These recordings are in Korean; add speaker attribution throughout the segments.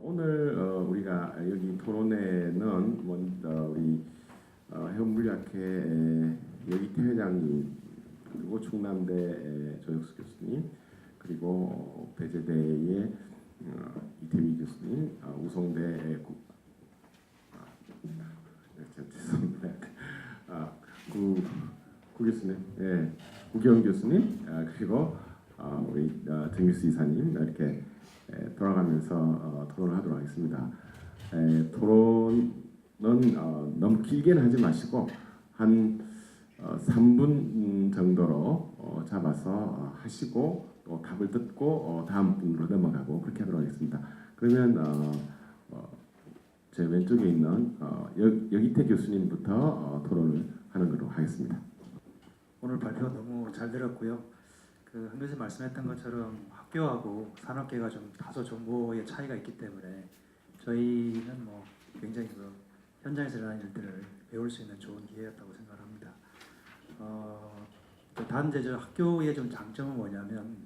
Speaker 1: 오늘 우리가 여기 토론회는 먼저 우리 해운물리학회 여기태 회장님, 그리고 충남대 조혁수 교수님, 그리고 배재대의 이태미 교수님, 우송대 죄송합니다. 구 교수님, 구경 교수님, 그리고 우리 정규수 이사님 이렇게 돌아가면서 토론을 하도록 하겠습니다. 토론은 너무 길게는 하지 마시고 한 3분 정도로 잡아서 하시고 또 답을 듣고 다음 분으로 넘어가고 그렇게 하도록 하겠습니다. 그러면 제 왼쪽에 있는 여기태 교수님부터 토론을 하는 걸로 하겠습니다.
Speaker 2: 오늘 발표 너무 잘 들었고요. 한 교수님 말씀했던 것처럼 학교하고 산업계가 좀 다소 정보의 차이가 있기 때문에 저희는 굉장히 현장에서 일어나는 일들을 배울 수 있는 좋은 기회였다고 생각합니다. 단 이제 저 학교의 좀 장점은 뭐냐면,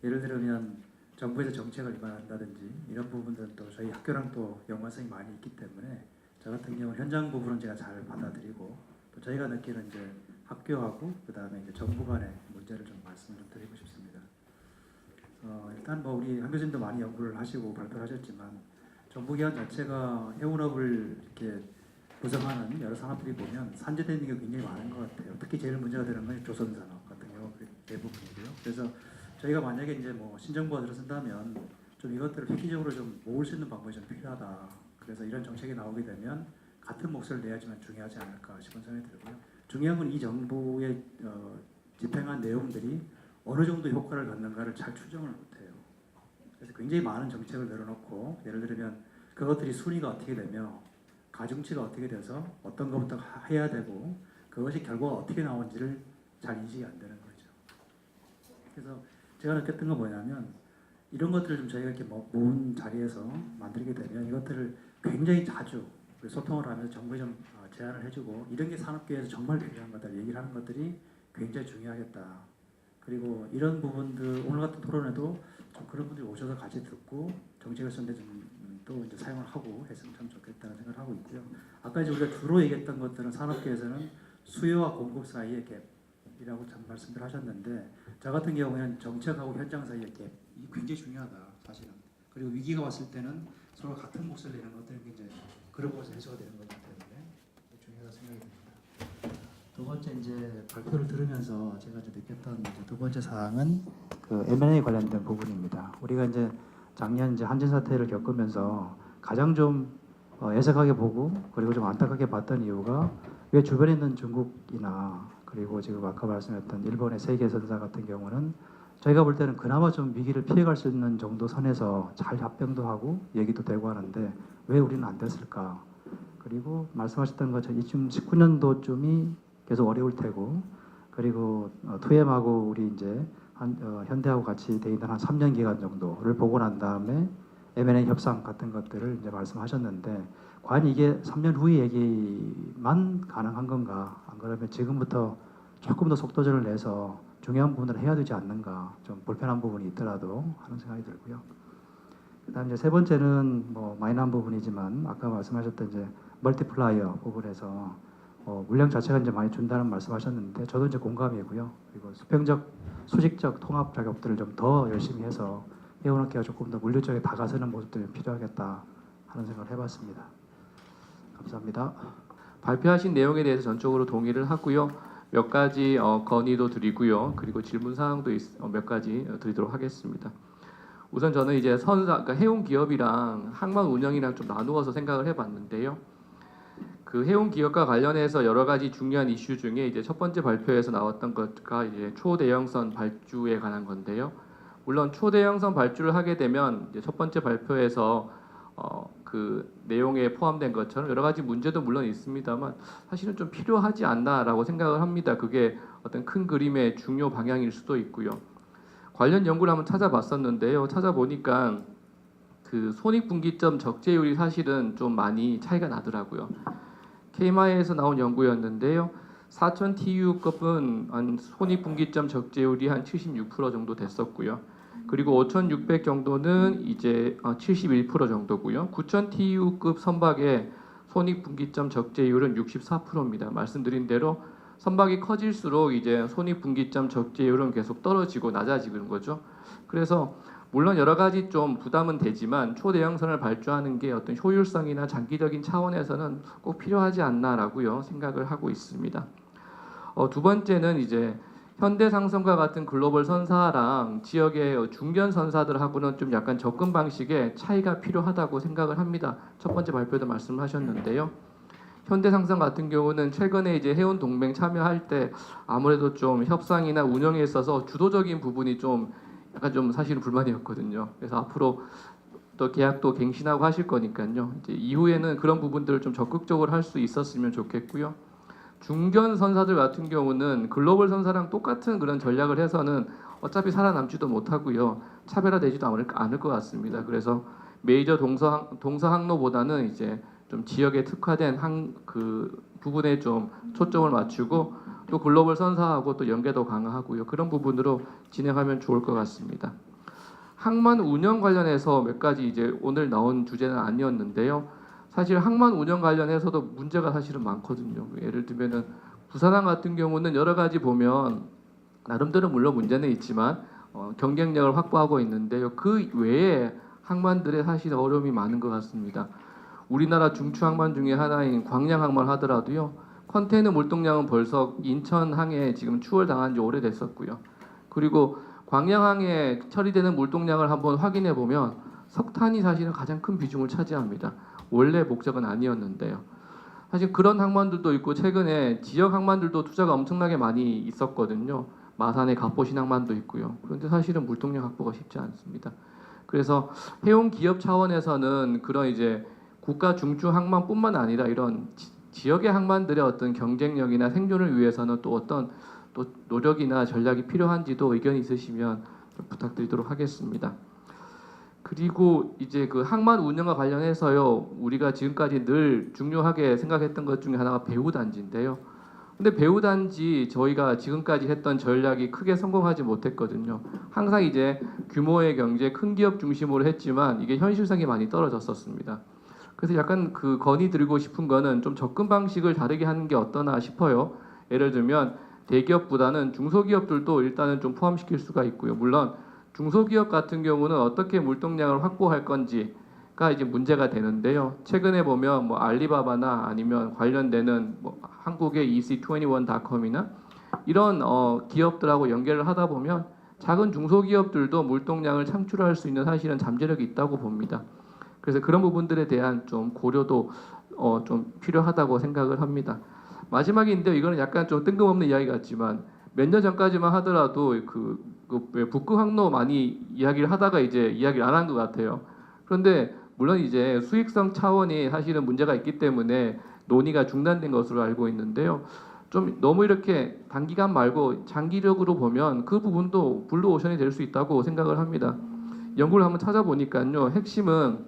Speaker 2: 예를 들면 정부에서 정책을 위반한다든지 이런 부분들은 또 저희 학교랑 또 연관성이 많이 있기 때문에 저 같은 경우는 현장 부분은 제가 잘 받아들이고, 또 저희가 느끼는 이제 학교하고 그 다음에 이제 정부 간의 문제를 좀 말씀을 좀 드리고 싶습니다. 일단 우리 한 교수님도 많이 연구를 하시고 발표를 하셨지만, 정부 기관 자체가 해운업을 이렇게 구성하는 여러 산업들이 보면 산재되어 있는 게 굉장히 많은 것 같아요. 특히 제일 문제가 되는 건 조선산업 같은 경우 대부분이고요. 그래서 저희가 만약에 이제 신정부가 들어선다면 좀 이것들을 획기적으로 좀 모을 수 있는 방법이 좀 필요하다. 그래서 이런 정책이 나오게 되면 같은 몫을 내야지만 중요하지 않을까 싶은 생각이 들고요. 중요한 건 이 정부의 집행한 내용들이 어느 정도 효과를 갖는가를 잘 추정을 못해요. 그래서 굉장히 많은 정책을 내려놓고, 예를 들면 그것들이 순위가 어떻게 되며 가중치가 어떻게 돼서 어떤 것부터 해야 되고 그것이 결과가 어떻게 나오는지를 잘 인식이 안 되는 거죠. 그래서 제가 느꼈던 건 뭐냐면, 이런 것들을 좀 저희가 이렇게 모은 자리에서 만들게 되면 이것들을 굉장히 자주 소통을 하면서 정부에 좀 제안을 해주고, 이런 게 산업계에서 정말 필요한 거다 얘기를 하는 것들이 굉장히 중요하겠다. 그리고 이런 부분들, 오늘 같은 토론에도 좀 그런 분들이 오셔서 같이 듣고 정책을 쓰는데 좀 또 이제 사용을 하고 했으면 참 좋겠다는 생각을 하고 있고요. 아까 이제 우리가 주로 얘기했던 것들은 산업계에서는 수요와 공급 사이의 갭이라고 참 말씀을 하셨는데, 저 같은 경우에는 정책하고 현장 사이의 갭이 굉장히 중요하다 사실은. 그리고 위기가 왔을 때는 서로 같은 몫을 내는 것들이 굉장히 그런 곳에서 해소가 되는 거기 때문에 중요하다 생각이 듭니다. 두 번째, 이제 발표를 들으면서 제가 이제 느꼈던 두 번째 사항은 M&A 관련된 부분입니다. 우리가 이제 작년 이제 한진 사태를 겪으면서 가장 좀 애석하게 보고, 그리고 좀 안타깝게 봤던 이유가, 왜 주변에 있는 중국이나 그리고 지금 아까 말씀했던 일본의 세계선사 같은 경우는 저희가 볼 때는 그나마 좀 위기를 피해갈 수 있는 정도 선에서 잘 합병도 하고 얘기도 되고 하는데 왜 우리는 안 됐을까? 그리고 말씀하셨던 것처럼 2019년도쯤이 계속 어려울 테고, 그리고 2M하고 우리 이제 현대하고 같이 돼 있는 한 3년 기간 정도를 보고 난 다음에 M&A 협상 같은 것들을 이제 말씀하셨는데, 과연 이게 3년 후의 얘기만 가능한 건가? 안 그러면 지금부터 조금 더 속도전을 내서 중요한 부분을 해야 되지 않는가? 좀 불편한 부분이 있더라도 하는 생각이 들고요. 그다음 이제 세 번째는 마이너한 부분이지만, 아까 말씀하셨던 이제 멀티플라이어 부분에서 물량 자체가 이제 많이 준다는 말씀하셨는데 저도 이제 공감이고요. 그리고 수직적 통합 작업들을 좀 더 열심히 해서 해운업계가 조금 더 물류 쪽에 다가서는 모습들이 필요하겠다 하는 생각을 해봤습니다. 감사합니다.
Speaker 3: 발표하신 내용에 대해서 전적으로 동의를 하고요. 몇 가지 건의도 드리고요. 그리고 질문 사항도 몇 가지 드리도록 하겠습니다. 우선 저는 이제 그러니까 해운 기업이랑 항만 운영이랑 좀 나누어서 생각을 해봤는데요. 해운 기업과 관련해서 여러 가지 중요한 이슈 중에 이제 첫 번째 발표에서 나왔던 것가 이제 초대형선 발주에 관한 건데요. 물론 초대형선 발주를 하게 되면 이제 첫 번째 발표에서 그 내용에 포함된 것처럼 여러 가지 문제도 물론 있습니다만 사실은 좀 필요하지 않나라고 생각을 합니다. 그게 어떤 큰 그림의 중요 방향일 수도 있고요. 관련 연구를 한번 찾아봤었는데요. 찾아보니까 손익분기점 적재율이 사실은 좀 많이 차이가 나더라고요. KMI에서 나온 연구였는데요. 4000 TU급은 한 손익분기점 적재율이 한 76% 정도 됐었고요. 그리고 5,600 정도는 이제 71% 정도고요. 9,000 TU급 선박의 손익분기점 적재율은 64%입니다. 말씀드린 대로 선박이 커질수록 이제 손익분기점 적재율은 계속 떨어지고 낮아지는 거죠. 그래서 물론 여러 가지 좀 부담은 되지만 초대형선을 발주하는 게 어떤 효율성이나 장기적인 차원에서는 꼭 필요하지 않나라고요 생각을 하고 있습니다. 두 번째는 이제 현대상선과 같은 글로벌 선사랑 지역의 중견 선사들하고는 좀 약간 접근 방식에 차이가 필요하다고 생각을 합니다. 첫 번째 발표도 말씀하셨는데요. 현대상선 같은 경우는 최근에 이제 해운 동맹 참여할 때 아무래도 좀 협상이나 운영에 있어서 주도적인 부분이 좀 약간 좀 사실은 불만이었거든요. 그래서 앞으로 또 계약도 갱신하고 하실 거니까요. 이제 이후에는 그런 부분들을 좀 적극적으로 할 수 있었으면 좋겠고요. 중견 선사들 같은 경우는 글로벌 선사랑 똑같은 그런 전략을 해서는 어차피 살아남지도 못하고요. 차별화되지도 않을 것 같습니다. 그래서 메이저 동서 항로보다는 이제 좀 지역에 특화된 그 부분에 좀 초점을 맞추고 또 글로벌 선사하고 또 연계도 강화하고요. 그런 부분으로 진행하면 좋을 것 같습니다. 항만 운영 관련해서 몇 가지 이제 오늘 나온 주제는 아니었는데요. 사실 항만 운영 관련해서도 문제가 사실은 많거든요. 예를 들면은 부산항 같은 경우는 여러 가지 보면 나름대로 물론 문제는 있지만 경쟁력을 확보하고 있는데요. 그 외에 항만들의 사실 어려움이 많은 것 같습니다. 우리나라 중추 항만 중에 하나인 광양 항만 하더라도요. 컨테이너 물동량은 벌써 인천항에 지금 추월당한 지 오래됐었고요. 그리고 광양항에 처리되는 물동량을 한번 확인해 보면 석탄이 사실은 가장 큰 비중을 차지합니다. 원래 목적은 아니었는데요. 사실 그런 항만들도 있고 최근에 지역 항만들도 투자가 엄청나게 많이 있었거든요. 마산의 갑포신 항만도 있고요. 그런데 사실은 물동량 확보가 쉽지 않습니다. 그래서 해운 기업 차원에서는 그런 이제 국가 중추 항만뿐만 아니라 이런 지역의 항만들의 어떤 경쟁력이나 생존을 위해서는 또 어떤 또 노력이나 전략이 필요한지도 의견이 있으시면 좀 부탁드리도록 하겠습니다. 그리고 이제 그 항만 운영과 관련해서요, 우리가 지금까지 늘 중요하게 생각했던 것 중에 하나가 배후단지인데요. 근데 배후단지 저희가 지금까지 했던 전략이 크게 성공하지 못했거든요. 항상 이제 규모의 경제, 큰 기업 중심으로 했지만 이게 현실성이 많이 떨어졌었습니다. 그래서 약간 그 건의드리고 싶은 거는 좀 접근 방식을 다르게 하는 게 어떠나 싶어요. 예를 들면 대기업보다는 중소기업들도 일단은 좀 포함시킬 수가 있고요. 물론 중소기업 같은 경우는 어떻게 물동량을 확보할 건지가 이제 문제가 되는데요. 최근에 보면 뭐 알리바바나 아니면 관련되는 뭐 한국의 EC21.com이나 이런 기업들하고 연결을 하다 보면 작은 중소기업들도 물동량을 창출할 수 있는 사실은 잠재력이 있다고 봅니다. 그래서 그런 부분들에 대한 좀 고려도 좀 필요하다고 생각을 합니다. 마지막인데요. 이거는 약간 좀 뜬금없는 이야기 같지만 몇 년 전까지만 하더라도 그 북극 항로 많이 이야기를 하다가 이제 이야기를 안 한 것 같아요. 그런데 물론 이제 수익성 차원이 사실은 문제가 있기 때문에 논의가 중단된 것으로 알고 있는데요. 좀 너무 이렇게 단기간 말고 장기적으로 보면 그 부분도 블루오션이 될 수 있다고 생각을 합니다. 연구를 한번 찾아보니까요. 핵심은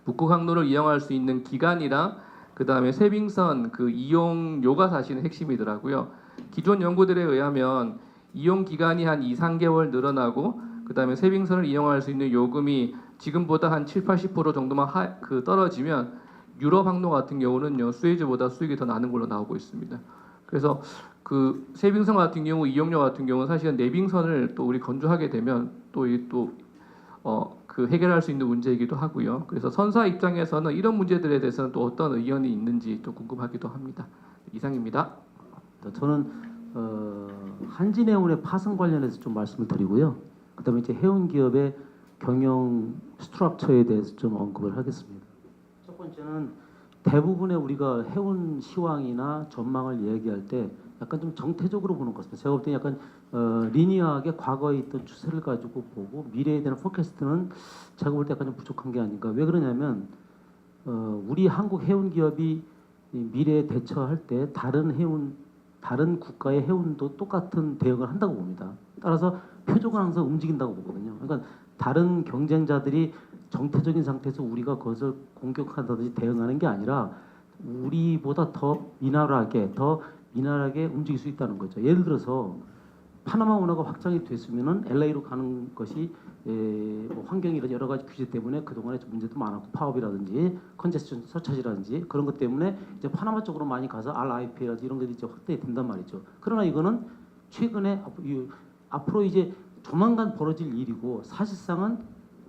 Speaker 3: 북극 항로를 이용할 수 있는 기간이랑 그 다음에 세빙선 그 이용료가 사실은 핵심이더라고요. 기존 연구들에 의하면 이용 기간이 한 2-3개월 늘어나고 그 다음에 세빙선을 이용할 수 있는 요금이 지금보다 한 7-80% 정도만 떨어지면 유럽 항로 같은 경우는요 수에즈보다 수익이 더 나는 걸로 나오고 있습니다. 그래서 그 세빙선 같은 경우 이용료 같은 경우는 사실은 내빙선을 또 우리 건조하게 되면 그 해결할 수 있는 문제이기도 하고요. 그래서 선사 입장에서는 이런 문제들에 대해서는 또 어떤 의견이 있는지 또 궁금하기도 합니다. 이상입니다.
Speaker 4: 저는 한진해운의 파생 관련해서 좀 말씀을 드리고요. 그다음에 이제 해운 기업의 경영 스트럭처에 대해서 좀 언급을 하겠습니다. 첫 번째는 대부분의 우리가 해운 시황이나 전망을 얘기할 때 약간 좀 정태적으로 보는 것 같습니다. 제가 볼 때 약간 리니어하게 과거에 있던 추세를 가지고 보고 미래에 대한 포캐스트는 제가 볼 때 약간 좀 부족한 게 아닌가. 왜 그러냐면 우리 한국 해운 기업이 미래에 대처할 때 다른 국가의 해운도 똑같은 대응을 한다고 봅니다. 따라서 표적은 항상 움직인다고 보거든요. 그러니까 다른 경쟁자들이 정태적인 상태에서 우리가 그것을 공격한다든지 대응하는 게 아니라 우리보다 더 미나랄하게 움직일 수 있다는 거죠. 예를 들어서 파나마 운하가 확장이 됐으면은 LA로 가는 것이 뭐 환경이 이런 여러 가지 규제 때문에 그동안에 좀 문제도 많았고 파업이라든지 컨제스션 서차지라든지 그런 것 때문에 이제 파나마 쪽으로 많이 가서 RIP라든지 이런 것들이 이제 확대된단 말이죠. 그러나 이거는 최근에 앞으로 이제 조만간 벌어질 일이고 사실상은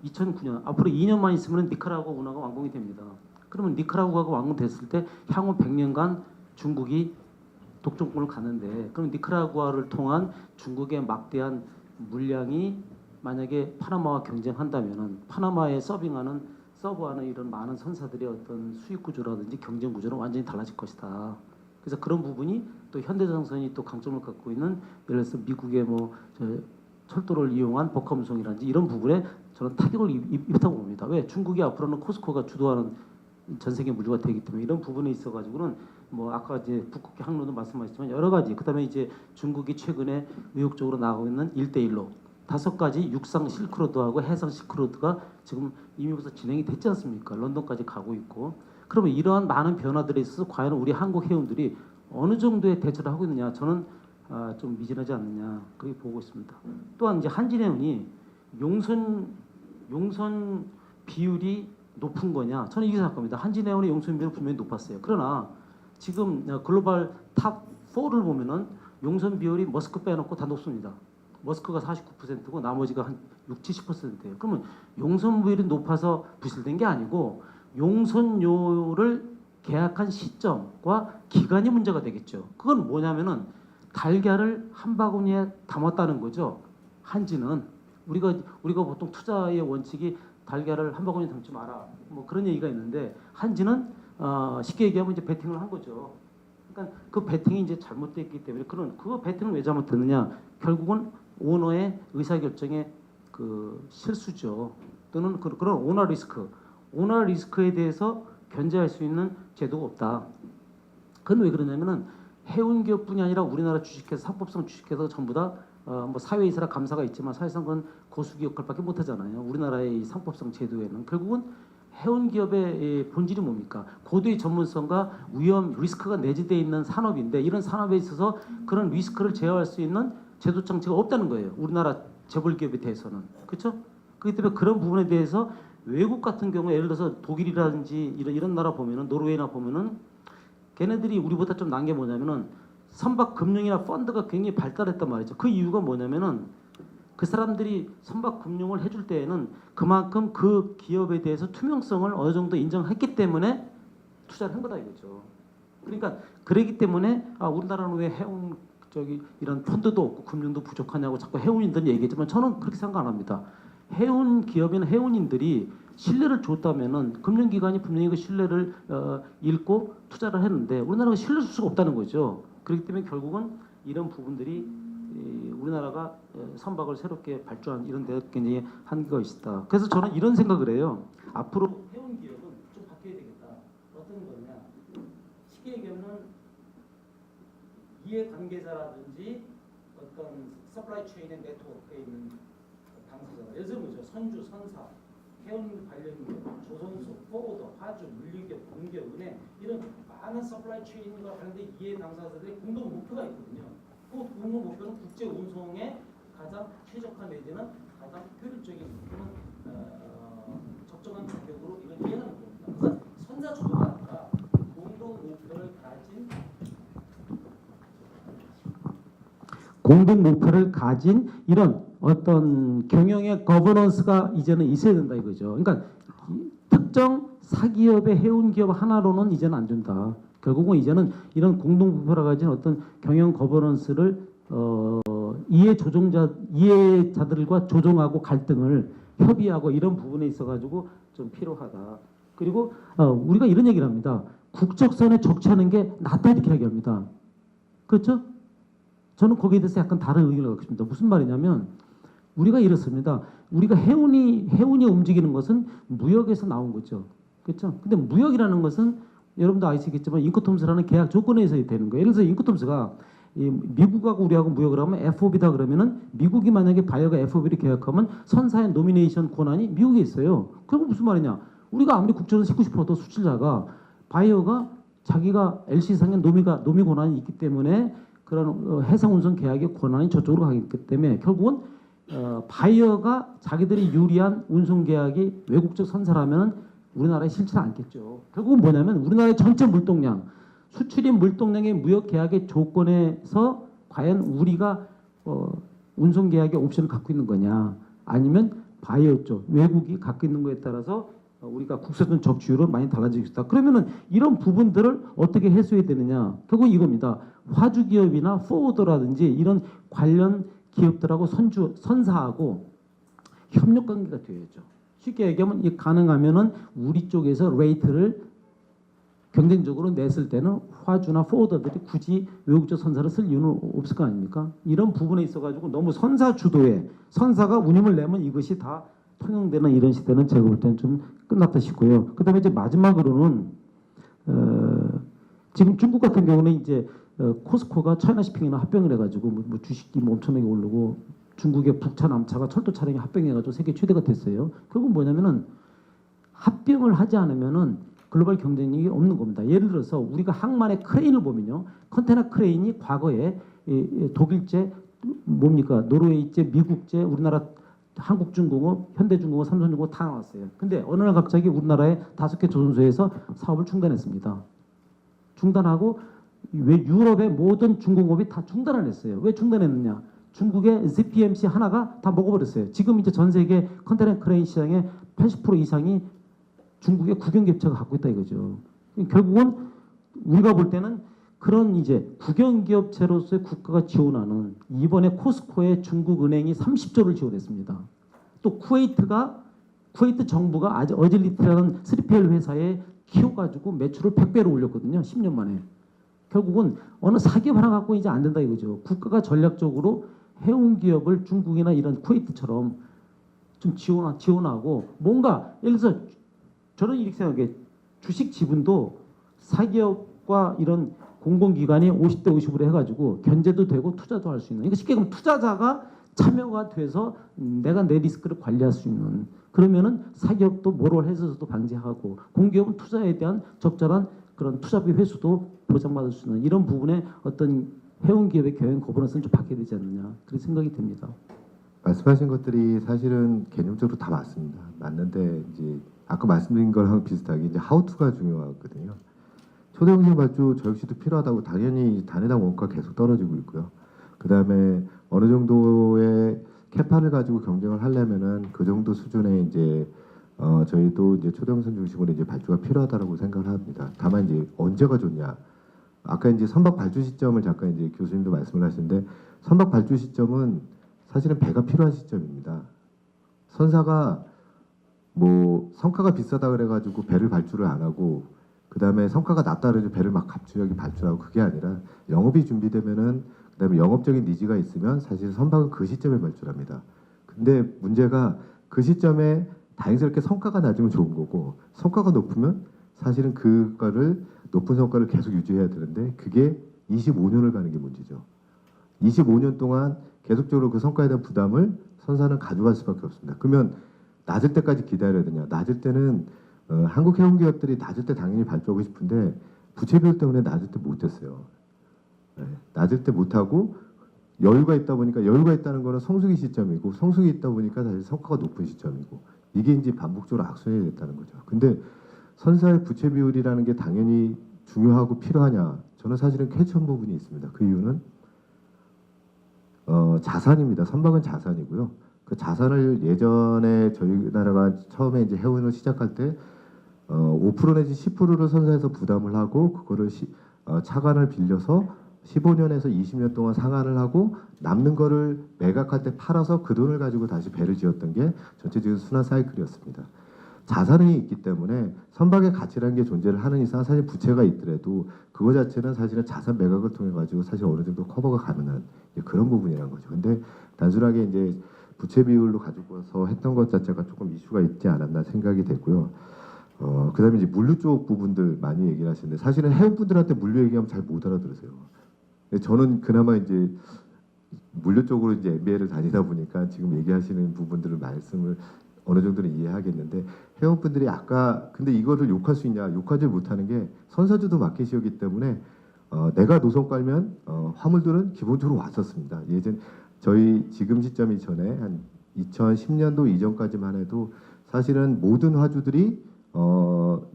Speaker 4: 2009년 앞으로 2년만 있으면 니카라구아 운하가 완공이 됩니다. 그러면 니카라구아가 완공됐을 때 향후 100년간 중국이 독점권을 갖는데 그럼 니카라구아를 통한 중국의 막대한 물량이 만약에 파나마와 경쟁한다면은 파나마에 서브하는 이런 많은 선사들의 어떤 수익 구조라든지 경쟁 구조는 완전히 달라질 것이다. 그래서 그런 부분이 또 현대자동차이 또 강점을 갖고 있는 예를 들어서 미국의 철도를 이용한 버컴송이라든지 이런 부분에 저는 타격을 입혔다고 봅니다. 왜? 중국이 앞으로는 코스코가 주도하는 전 세계 물류가 되기 때문에 이런 부분에 있어가지고는 뭐 아까 이제 북극 항로도 말씀하셨지만 여러 가지 그다음에 이제 중국이 최근에 의욕적으로 나가고 있는 1대1로 5가지 육상 실크로드하고 해상 실크로드가 지금 이미 벌써 진행이 됐지 않습니까? 런던까지 가고 있고 그러면 이러한 많은 변화들에 있어서 과연 우리 한국 해운들이 어느 정도의 대처를 하고 있느냐 저는 좀 미진하지 않느냐 그렇게 보고 있습니다. 또한 이제 한진해운이 용선 비율이 높은 거냐 저는 이게 생각합니다. 한진해운의 용선 비율은 분명히 높았어요. 그러나 지금 글로벌 탑 4를 보면은 용선 비율이 머스크 빼놓고 다 높습니다. 머스크가 49%고 나머지가 한 6, 70%예요. 그러면 용선 비율이 높아서 부실된 게 아니고 용선료를 계약한 시점과 기간이 문제가 되겠죠. 그건 뭐냐면은 달걀을 한 바구니에 담았다는 거죠. 한진은 우리가 보통 투자의 원칙이 달걀을 한 바구니에 담지 마라. 뭐 그런 얘기가 있는데 한진은 쉽게 얘기하면 이제 베팅을 한 거죠. 그러니까 그 베팅이 이제 잘못됐기 때문에 그 베팅을 왜 잘못됐느냐? 결국은 오너의 의사결정의 그 실수죠. 또는 그런 오너 리스크에 대해서 견제할 수 있는 제도가 없다. 그건 왜 그러냐면은 해운기업뿐이 아니라 우리나라 주식회사, 상법성 주식회사가 전부 다 뭐 사회이사라 감사가 있지만 사실상 그건 고수기 역할밖에 못하잖아요. 우리나라의 이 상법성 제도에는 결국은 해운기업의 본질이 뭡니까? 고도의 전문성과 위험, 리스크가 내재되어 있는 산업인데 이런 산업에 있어서 그런 리스크를 제어할 수 있는 제도 장치가 없다는 거예요. 우리나라 재벌기업에 대해서는. 그렇죠? 그렇기 때문에 그런 부분에 대해서 외국 같은 경우에 예를 들어서 독일이라든지 이런 나라 보면은 노르웨이나 보면은 걔네들이 우리보다 좀 난 게 뭐냐면은 선박 금융이나 펀드가 굉장히 발달했단 말이죠. 그 이유가 뭐냐면은 그 사람들이 선박 금융을 해줄 때에는 그만큼 그 기업에 대해서 투명성을 어느 정도 인정했기 때문에 투자를 한 거다 이거죠. 그러니까 그러기 때문에 우리나라는 왜 해운 이런 펀드도 없고 금융도 부족하냐고 자꾸 해운인들이 얘기했지만 저는 그렇게 생각 안 합니다. 해운 기업이나 해운인들이 신뢰를 줬다면은 금융기관이 분명히 그 신뢰를 잃고 투자를 했는데 우리나라가 신뢰를 줄 수가 없다는 거죠. 그렇기 때문에 결국은 이런 부분들이 우리나라가 선박을 새롭게 발주한 이런 데 굉장히 한계가 있다. 그래서 저는 이런 생각을 해요. 앞으로 해운 기업은 좀 바뀌어야 되겠다. 어떤 거냐? 쉽게 얘기하면 이해관계자라든지 어떤 서플라이 체인의 네트워크에 있는 당사자, 예를 들면 뭐죠? 선주, 선사, 해운 관련기업, 조선소, 포워더, 화주, 물류기업, 공기업, 은행 이런 많은 서플라이 체인과 관련된 이해 당사자들의 공동 목표가 있거든요. 그 공동 목표는 국제 운송의 가장 최적화 내지는 가장 효율적인 적정한 가격으로 이걸 이해하는 겁니다. 그래서 선사 주도가 아니라 공동 목표를 가진 이런 어떤 경영의 거버넌스가 이제는 있어야 된다 이거죠. 그러니까 특정 사기업의 해운기업 하나로는 이제는 안 준다. 결국은 이제는 이런 공동 목표를 가진 어떤 경영 거버넌스를 이해자들과 조정하고 갈등을 협의하고 이런 부분에 있어가지고 좀 필요하다. 그리고 우리가 이런 얘기를 합니다. 국적선에 적시하는 게 낫다 이렇게 얘기합니다. 그렇죠? 저는 거기에 대해서 약간 다른 의견을 갖고 있습니다. 무슨 말이냐면 우리가 이렇습니다. 우리가 해운이 움직이는 것은 무역에서 나온 거죠. 그렇죠? 근데 무역이라는 것은 여러분도 아시겠지만 인코톰스라는 계약 조건에서 되는 거예요. 예를 들어서 인코톰스가 미국하고 우리하고 무역을 하면 FOB다 그러면은 미국이 만약에 바이어가 FOB를 계약하면 선사의 노미네이션 권한이 미국에 있어요. 그리고 무슨 말이냐? 우리가 아무리 국제선 19% 수출자가 바이어가 자기가 LC상의 노미 권한이 있기 때문에 그런 해상 운송 계약의 권한이 저쪽으로 가기 때문에 결국은 바이어가 자기들이 유리한 운송 계약이 외국적 선사라면 우리나라에 싫지 않겠죠. 결국은 뭐냐면 우리나라의 전체 물동량, 수출입 물동량의 무역 계약의 조건에서 과연 우리가 운송 계약의 옵션을 갖고 있는 거냐, 아니면 바이어 쪽 외국이 갖고 있는 거에 따라서 우리가 국제선 적시율은 많이 달라지고 있다. 그러면은 이런 부분들을 어떻게 해소해야 되느냐? 결국 이겁니다. 화주 기업이나 포워더라든지 이런 관련 기업들하고 선사하고 협력 관계가 되어야죠. 쉽게 얘기하면 이 가능하면은 우리 쪽에서 레이트를 경쟁적으로 냈을 때는 화주나 포워더들이 굳이 외국적 선사를 쓸 이유는 없을 거 아닙니까? 이런 부분에 있어가지고 너무 선사 주도에 선사가 운임을 내면 이것이 다 통용되는 이런 시대는 제가 볼 때는 좀 끝났다 싶고요. 그다음에 이제 마지막으로는 지금 중국 같은 경우는 이제 코스코가 차이나시핑이나 합병을 해가지고 뭐 주식이 뭐 엄청나게 오르고 중국의 북차 남차가 철도 차량이 합병해가지고 세계 최대가 됐어요. 결국 뭐냐면은 합병을 하지 않으면은 글로벌 경쟁력이 없는 겁니다. 예를 들어서 우리가 항만의 크레인을 보면요, 컨테이너 크레인이 과거에 독일제, 뭡니까, 노르웨이제, 미국제, 우리나라 한국중공업, 현대중공업, 삼성중공업 다 나왔어요. 근데 어느 날 갑자기 우리나라의 5개 조선소에서 사업을 중단했습니다. 중단하고 왜 유럽의 모든 중공업이 다 중단을 했어요. 왜 중단했느냐? 중국의 ZPMC 하나가 다 먹어버렸어요. 지금 이제 전 세계 컨테이너 크레인 시장의 80% 이상이 중국의 국영기업체가 갖고 있다 이거죠. 결국은 우리가 볼 때는 그런 이제 국영기업체로서의 국가가 지원하는, 이번에 코스코에 중국은행이 30조를 지원했습니다. 또 쿠웨이트 정부가 어질리티라는 3PL 회사에 키워가지고 매출을 100배로 올렸거든요. 10년 만에. 결국은 어느 사기업 하나 갖고 이제 안 된다 이거죠. 국가가 전략적으로 해운 기업을 중국이나 이런 쿠웨이트처럼 좀 지원하고 뭔가 예를 들어서 저는 이렇게 생각해요. 주식 지분도 사기업과 이런 공공기관이 50대 50으로 해가지고 견제도 되고 투자도 할 수 있는. 그러니까 쉽게 말하면 투자자가 참여가 돼서 내가 내 리스크를 관리할 수 있는. 그러면은 사기업도 모럴 해서도 방지하고 공기업은 투자에 대한 적절한 그런 투자비 회수도 보장받을 수 있는 이런 부분에 어떤 해운 기업의 경영 거버넌스는 좀 바뀌어야 되지 않느냐 그런 생각이 듭니다.
Speaker 5: 말씀하신 것들이 사실은 개념적으로 다 맞습니다. 맞는데 이제 아까 말씀드린 거랑 비슷하게 이제 하우투가 중요하거든요. 초대형식 발주 저 역시도 필요하다고 당연히 단위당 원가 계속 떨어지고 있고요. 그 다음에 어느 정도의 캐파를 가지고 경쟁을 하려면은 그 정도 수준의 이제 저희도 이제 초대형선 중심으로 이제 발주가 필요하다라고 생각을 합니다. 다만 이제 언제가 좋냐? 아까 이제 선박 발주 시점을 잠깐 이제 교수님도 말씀을 하시는데 선박 발주 시점은 사실은 배가 필요한 시점입니다. 선사가 뭐 성과가 비싸다 그래가지고 배를 발주를 안 하고 그 다음에 성과가 낮다 그래서 배를 막 갑자기 발주하고 그게 아니라 영업이 준비되면은 그 다음에 영업적인 니즈가 있으면 사실 선박은 그 시점에 발주합니다. 근데 문제가 그 시점에 다행스럽게 성과가 낮으면 좋은 거고 성과가 높으면 사실은 그거를 높은 성과를 계속 유지해야 되는데 그게 25년을 가는 게 문제죠. 25년 동안 계속적으로 그 성과에 대한 부담을 선사는 가져갈 수밖에 없습니다. 그러면 낮을 때까지 기다려야 되냐? 낮을 때는 한국 해운 기업들이 낮을 때 당연히 발주하고 싶은데 부채 비율 때문에 낮을 때 못했어요. 네, 낮을 때 못하고 여유가 있다 보니까 여유가 있다는 거는 성수기 시점이고 성수기 있다 보니까 사실 성과가 높은 시점이고 이게 이제 반복적으로 악순환이 됐다는 거죠. 근데 선사의 부채 비율이라는 게 당연히 중요하고 필요하냐? 저는 사실은 쾌천 부분이 있습니다. 그 이유는 자산입니다. 선박은 자산이고요. 그 자산을 예전에 저희 나라가 처음에 이제 해운을 시작할 때 5% 내지 10%를 선사해서 부담을 하고 그거를 차관을 빌려서 15년에서 20년 동안 상환을 하고 남는 거를 매각할 때 팔아서 그 돈을 가지고 다시 배를 지었던 게 전체적인 순환 사이클이었습니다. 자산이 있기 때문에 선박의 가치라는 게 존재를 하는 이상 사실 부채가 있더라도 그거 자체는 사실은 자산 매각을 통해 가지고 사실 어느 정도 커버가 가능한 그런 부분이라는 거죠. 근데 단순하게 이제 부채 비율로 가지고서 했던 것 자체가 조금 이슈가 있지 않았나 생각이 됐고요. 그다음에 이제 물류 쪽 부분들 많이 얘기를 하시는데 사실은 해운분들한테 물류 얘기하면 잘 못 알아들으세요. 근데 저는 그나마 이제 물류 쪽으로 이제 MBA를 다니다 보니까 지금 얘기하시는 부분들을 말씀을 어느 정도는 이해하겠는데 해운분들이 아까 근데 이거를 욕할 수 있냐? 욕하지 못하는 게 선사주도 마켓이었기 때문에 내가 노선 깔면 화물들은 기본적으로 왔었습니다. 예전 저희 지금 시점 이전에 한 2010년도 이전까지만 해도 사실은 모든 화주들이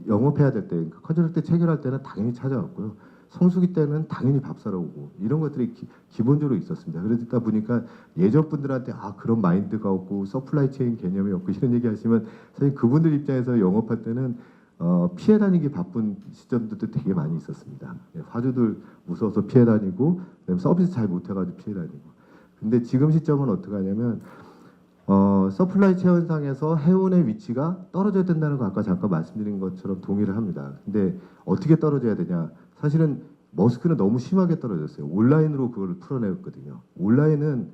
Speaker 5: 영업해야 될 때, 컨트랙트 체결할 때는 당연히 찾아왔고요. 성수기 때는 당연히 밥 사러 오고 이런 것들이 기본적으로 있었습니다. 그러다 보니까 예전 분들한테 그런 마인드가 없고 서플라이 체인 개념이 없고 이런 얘기 하시면 사실 그분들 입장에서 영업할 때는 피해 다니기 바쁜 시점들도 되게 많이 있었습니다. 화주들 무서워서 피해 다니고 서비스 잘 못해가지고 피해 다니고. 근데 지금 시점은 어떻게 하냐면 서플라이 체인상에서 해운의 위치가 떨어져야 된다는 거 아까 잠깐 말씀드린 것처럼 동의를 합니다. 근데 어떻게 떨어져야 되냐? 사실은 머스크는 너무 심하게 떨어졌어요. 온라인으로 그걸 풀어내었거든요. 온라인은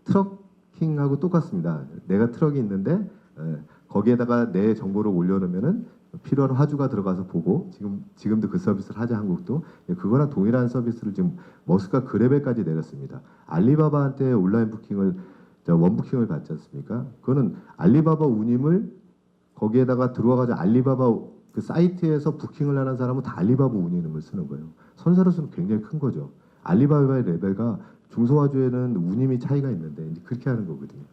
Speaker 5: 트럭킹하고 똑같습니다. 내가 트럭이 있는데 거기에다가 내 정보를 올려놓으면은 필요한 화주가 들어가서 보고 지금도 그 서비스를 하자 한국도 그거랑 동일한 서비스를 지금 머스크가 그 레벨까지 내렸습니다. 알리바바한테 온라인 부킹을 원부킹을 받지 않습니까? 그거는 알리바바 운임을 거기에다가 들어와가지고 알리바바 그 사이트에서 부킹을 하는 사람은 다 알리바바 운임을 쓰는 거예요. 선사로서는 굉장히 큰 거죠. 알리바바의 레벨과 중소화주에는 운임이 차이가 있는데 이제 그렇게 하는 거거든요.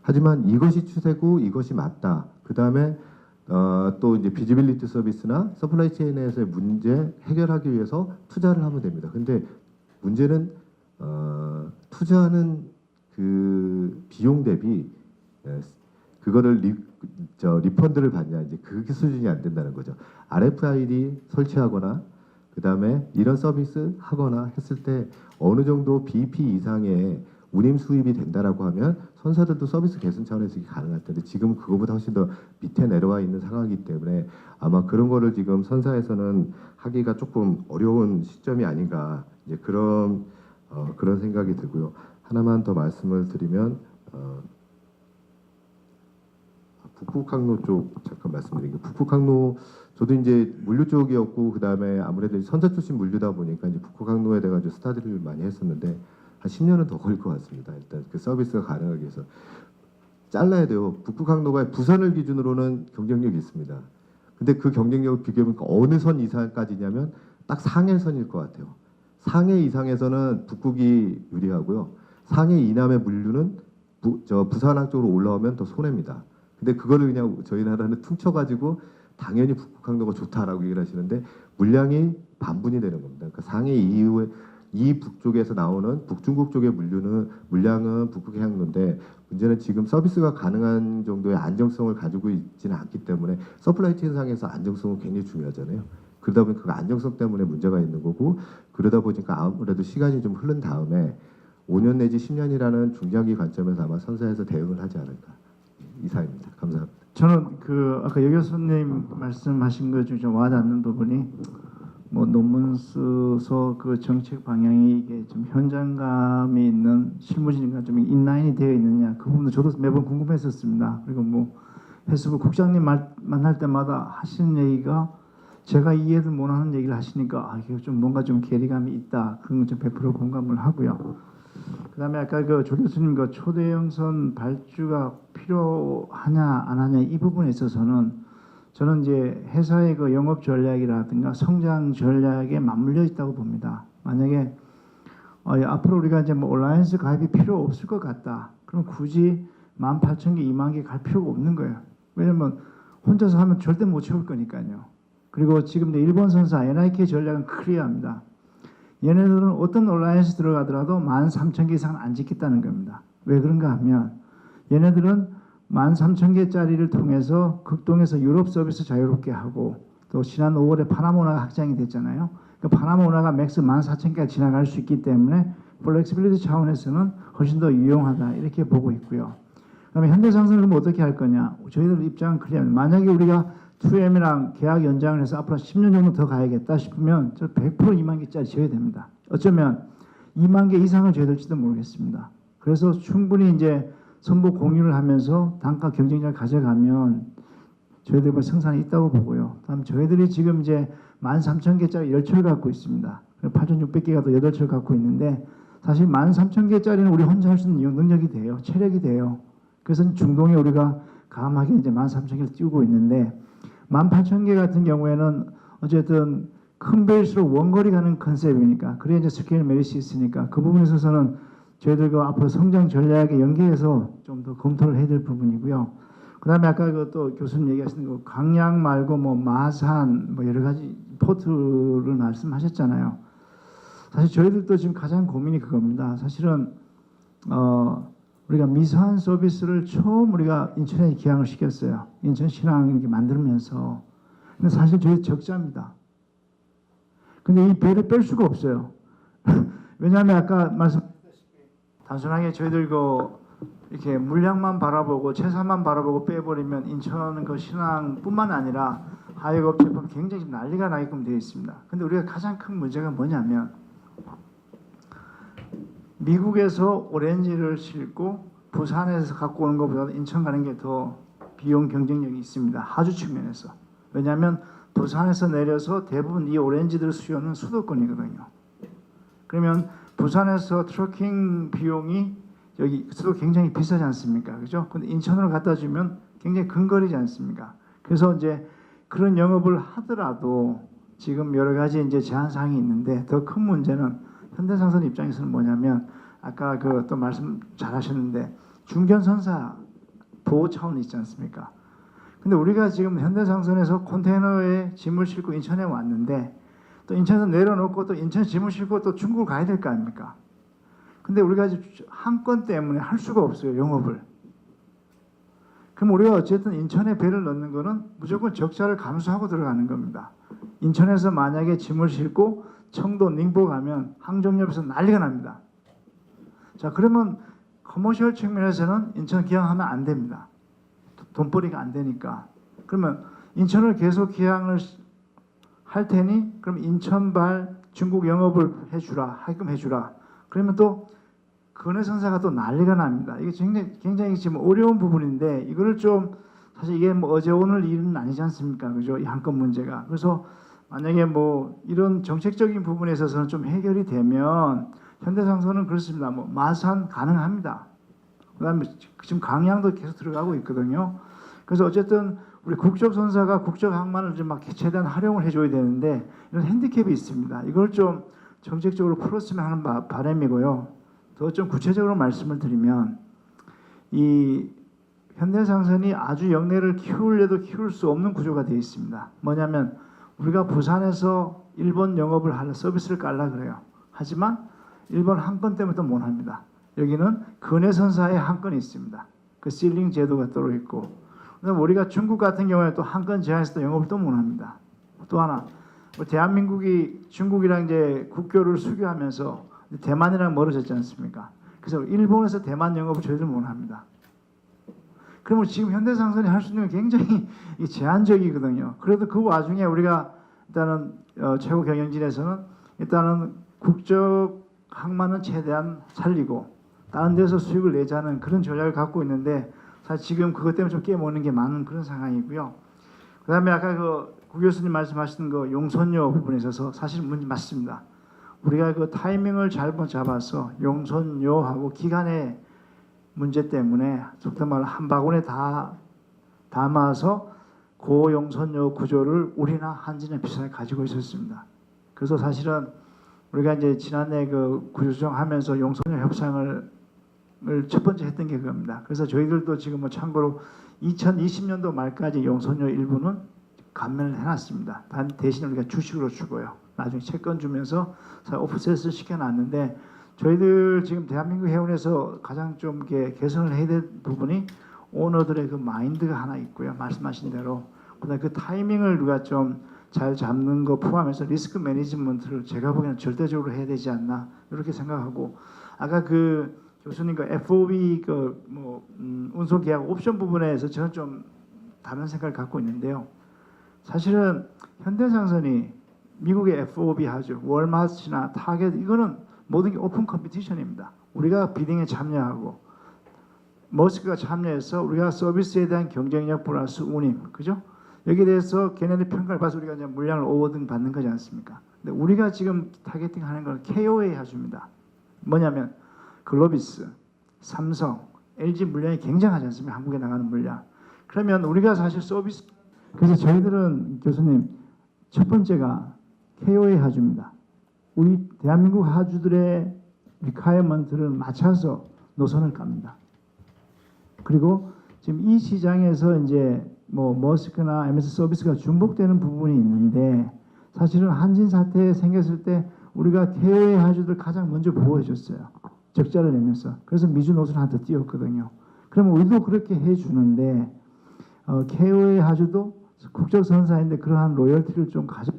Speaker 5: 하지만 이것이 추세고 이것이 맞다. 그 다음에 또 이제 비지빌리티 서비스나 서플라이 체인에서의 문제 해결하기 위해서 투자를 하면 됩니다. 근데 문제는 투자하는 그 비용 대비 그거를 리펀드를 받냐 이제 그게 수준이 안 된다는 거죠. RFID 설치하거나 그 다음에 이런 서비스 하거나 했을 때 어느 정도 BP 이상의 운임 수입이 된다라고 하면 선사들도 서비스 개선 차원에서 이게 가능할 텐데 지금 그거보다 훨씬 더 밑에 내려와 있는 상황이기 때문에 아마 그런 거를 지금 선사에서는 하기가 조금 어려운 시점이 아닌가 이제 그런 생각이 들고요. 하나만 더 말씀을 드리면 북극항로 쪽 잠깐 말씀드리게 북극항로 저도 이제 물류 쪽이었고 그 다음에 아무래도 선사 출신 물류다 보니까 이제 북극항로에 대해 가지고 스타디를 많이 했었는데 한 10년은 더 걸릴 것 같습니다. 일단 그 서비스가 가능하기 위해서 잘라야 돼요. 북극항로가 부산을 기준으로는 경쟁력이 있습니다. 근데 그 경쟁력을 비교해보니까 어느 선 이상까지냐면 딱 상해선일 것 같아요. 상해 이상에서는 북극이 유리하고요. 상해 이남의 물류는 부산항 쪽으로 올라오면 더 손해입니다. 근데 그거를 그냥 저희 나라는 퉁쳐가지고 당연히 북극항로가 좋다라고 얘기를 하시는데 물량이 반분이 되는 겁니다. 그러니까 상해 이후에 이 북쪽에서 나오는 북중국 쪽의 물량은 북극 항로인데 문제는 지금 서비스가 가능한 정도의 안정성을 가지고 있지는 않기 때문에 서플라이 체인상에서 안정성은 굉장히 중요하잖아요. 그러다 보니까 그 안정성 때문에 문제가 있는 거고 그러다 보니까 아무래도 시간이 좀 흐른 다음에 5년 내지 10년이라는 중장기 관점에서 아마 선사에서 대응을 하지 않을까 이상입니다. 감사합니다.
Speaker 6: 저는 그 아까 여 교수님 말씀하신 것 중에 좀 와닿는 부분이 뭐 논문 써서 그 정책 방향이 이게 좀 현장감이 있는 실무진과 좀 인라인이 되어 있느냐 그 부분도 저도 매번 궁금했었습니다. 그리고 뭐 해수부 국장님 만날 때마다 하시는 얘기가 제가 이해를 못하는 얘기를 하시니까 이게 좀 뭔가 좀 괴리감이 있다. 그런 좀 100% 공감을 하고요. 그다음에 아까 그 조 교수님 그 초대형선 발주가 필요하냐 안 하냐 이 부분에 있어서는 저는 이제 회사의 그 영업 전략이라든가 성장 전략에 맞물려 있다고 봅니다. 만약에 앞으로 우리가 이제 뭐 얼라이언스 가입이 필요 없을 것 같다. 그럼 굳이 18,000개, 2만 개 갈 필요가 없는 거예요. 왜냐면 혼자서 하면 절대 못 채울 거니까요. 그리고 지금 일본 선사 NIK 전략은 클리어합니다. 얘네들은 어떤 얼라이언스 들어가더라도 13,000개 이상은 안 짓겠다는 겁니다. 왜 그런가 하면 얘네들은 13,000개짜리를 통해서 극동에서 유럽 서비스 자유롭게 하고 또 지난 5월에 파나모나가 확장이 됐잖아요. 그 파나모나가 맥스 14,000개가 지나갈 수 있기 때문에 플렉시빌리티 차원에서는 훨씬 더 유용하다 이렇게 보고 있고요. 그다음에 현대상선은 그럼 어떻게 할 거냐? 저희들 입장은 클리어합니다. 만약에 우리가 2M이랑 계약 연장을 해서 앞으로 10년 정도 더 가야겠다 싶으면 저 100% 2만 개짜리 지어야 됩니다. 어쩌면 2만 개 이상을 줘야 될지도 모르겠습니다. 그래서 충분히 이제 선보 공유를 하면서 단가 경쟁력을 가져가면 저희들 생산이 있다고 보고요. 다음 저희들이 지금 이제 13,000개짜리 열철 갖고 있습니다. 8,600개가 더 8철 갖고 있는데 사실 13,000개짜리는 우리 혼자 할 수 있는 능력이 돼요. 체력이 돼요. 그래서 중동에 우리가 감하게 이제 13,000개를 띄우고 있는데 18,000개 같은 경우에는 어쨌든 큰 배일수록 원거리 가는 컨셉이니까 그래야 이제 스케일 메리트 있으니까 그 부분에 있어서는 저희들과 앞으로 성장 전략에 연계해서 좀 더 검토를 해야 될 부분이고요. 그다음에 아까 그 또 교수님 얘기하시는 거 강양 말고 뭐 마산 뭐 여러 가지 포트를 말씀하셨잖아요. 사실 저희들도 지금 가장 고민이 그겁니다. 사실은 우리가 미세한 서비스를 처음 우리가 인천에 기항을 시켰어요. 인천 신항 이렇게 만들면서. 근데 사실 저희 적자입니다. 근데 이 배를 뺄 수가 없어요. 왜냐하면 아까 말씀드렸다시피 단순하게 저희들 이렇게 물량만 바라보고 채사만 바라보고 빼버리면 인천 그 신항뿐만 아니라 하이업 제품 굉장히 난리가 나게끔 되어 있습니다. 근데 우리가 가장 큰 문제가 뭐냐면 미국에서 오렌지를 싣고 부산에서 갖고 오는 것보다 인천 가는 게 더 비용 경쟁력이 있습니다. 하주 측면에서. 왜냐하면 부산에서 내려서 대부분 이 오렌지들 수요는 수도권이거든요. 그러면 부산에서 트러킹 비용이 여기 수도 굉장히 비싸지 않습니까? 그죠? 근데 인천으로 갖다 주면 굉장히 근거리지 않습니까? 그래서 이제 그런 영업을 하더라도 지금 여러 가지 이제 제한 사항이 있는데 더 큰 문제는 현대상선 입장에서는 뭐냐면 아까 그 또 말씀 잘하셨는데 중견선사 보호 차원 있지 않습니까? 근데 우리가 지금 현대상선에서 컨테이너에 짐을 싣고 인천에 왔는데 또 인천에서 내려놓고 또 인천 짐을 싣고 또 중국을 가야 될 거 아닙니까? 근데 우리가 한 건 때문에 할 수가 없어요, 영업을. 그럼 우리가 어쨌든 인천에 배를 넣는 거는 무조건 적자를 감수하고 들어가는 겁니다. 인천에서 만약에 짐을 싣고 청도,寧波가면 항정역에서 난리가 납니다. 자, 그러면 커머셜 측면에서는 인천 기항하면 안 됩니다. 돈벌이가 안 되니까. 그러면 인천을 계속 기항을 할 테니 그럼 인천발 중국 영업을 해주라, 하게끔 해주라. 그러면 또 근해선사가 또 난리가 납니다. 이게 굉장히 지금 어려운 부분인데 이거를 좀 사실 이게 뭐 어제 오늘 일은 아니지 않습니까? 그죠? 이 한건 문제가. 그래서 만약에 뭐 이런 정책적인 부분에 있어서는 좀 해결이 되면 현대상선은 그렇습니다. 뭐 마산 가능합니다. 그다음에 지금 강양도 계속 들어가고 있거든요. 그래서 어쨌든 우리 국적 선사가 국적 항만을 좀 막 최대한 활용을 해줘야 되는데 이런 핸디캡이 있습니다. 이걸 좀 정책적으로 풀었으면 하는 바람이고요. 더 좀 구체적으로 말씀을 드리면 이 현대상선이 아주 역내를 키우려도 키울 수 없는 구조가 되어 있습니다. 뭐냐면 우리가 부산에서 일본 영업을 하려 서비스를 깔라 그래요. 하지만 일본 항건 때문에 또 못 합니다. 여기는 근해선사에 항건이 있습니다. 그 실링 제도가 따로 있고 그다음 우리가 중국 같은 경우에 또 항건 제한에서 또 영업을 또 못 합니다. 또 하나 대한민국이 중국이랑 이제 국교를 수교하면서 대만이랑 멀어졌지 않습니까? 그래서 일본에서 대만 영업을 저희들 못 합니다. 그러면 지금 현대상선이 할 수 있는 게 굉장히 제한적이거든요. 그래도 그 와중에 우리가 일단은 최고 경영진에서는 일단은 국적 항만은 최대한 살리고 다른 데서 수익을 내자는 그런 전략을 갖고 있는데 사실 지금 그것 때문에 좀 깨먹는 게 많은 그런 상황이고요. 그다음에 아까 구 교수님 말씀하신 그 용선료 부분에 있어서 사실 문제 맞습니다. 우리가 그 타이밍을 잘못 잡아서 용선료하고 기간의 문제 때문에 속된 말로 한 바구니에 다 담아서 고용선료 구조를 우리나 한진이나 비슷하게 가지고 있었습니다. 그래서 사실은 우리가 이제 지난해 그 구조 조정하면서 용선료 협상을 첫 번째 했던 게 그겁니다. 그래서 저희들도 지금 뭐 참고로 2020년도 말까지 용선료 일부는 감면을 해놨습니다. 대신 우리가 주식으로 주고요. 나중에 채권 주면서 오프셋을 시켜놨는데 저희들 지금 대한민국 해운에서 가장 좀 이렇게 개선을 해야 될 부분이 오너들의 그 마인드가 하나 있고요. 말씀하신 대로 그다음에 그 타이밍을 우리가 좀 잘 잡는 거 포함해서 리스크 매니지먼트를 제가 보기에는 절대적으로 해야 되지 않나 이렇게 생각하고 아까 그 교수님 그 FOB 운송 계약 옵션 부분에서 저는 좀 다른 생각을 갖고 있는데요. 사실은 현대상선이 미국의 FOB 하죠. 월마트나 타겟 이거는 모든 게 오픈 컴피티션입니다. 우리가 비딩에 참여하고 머스크가 참여해서 우리가 서비스에 대한 경쟁력 플러스 운임, 그죠? 여기에 대해서 걔네들 평가를 봐서 우리가 이제 물량을 오버등 받는 거지 않습니까? 근데 우리가 지금 타겟팅하는 건 KOA 하주입니다. 뭐냐면 글로비스, 삼성, LG 물량이 굉장하지 않습니까? 한국에 나가는 물량. 그러면 우리가 사실 서비스 그래서 저희들은 교수님 첫 번째가 KOA 하주입니다. 우리 대한민국 하주들의 리콰이어먼트를 맞춰서 노선을 갑니다. 그리고 지금 이 시장에서 이제 뭐 머스크나 MS 서비스가 중복되는 부분이 있는데 사실은 한진 사태 생겼을 때 우리가 KOA 하주들 가장 먼저 보호해 줬어요. 적자를 내면서. 그래서 미주 노선을 하나 더 띄웠거든요. 그러면 우리도 그렇게 해주는데 KOA 하주도 국적 선사인데 그러한 로열티를 좀 가져.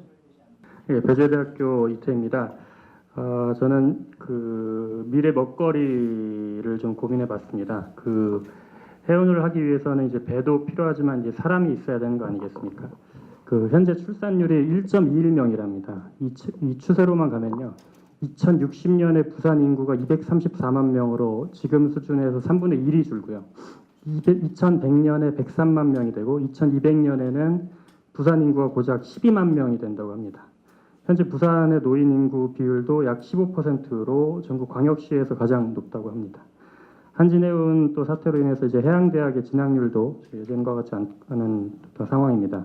Speaker 7: 예, 배재대학교 이태입니다. 저는 그 미래 먹거리를 좀 고민해봤습니다. 그 해운을 하기 위해서는 이제 배도 필요하지만 이제 사람이 있어야 되는 거 아니겠습니까? 그 현재 출산율이 1.21명이랍니다. 이 추세로만 가면요, 2060년에 부산 인구가 234만 명으로 지금 수준에서 3분의 1이 줄고요. 2100년에 103만 명이 되고 2200년에는 부산 인구가 고작 12만 명이 된다고 합니다. 현재 부산의 노인 인구 비율도 약 15%로 전국 광역시에서 가장 높다고 합니다. 한진해운 또 사태로 인해서 이제 해양대학의 진학률도 예전과 같지 않은 상황입니다.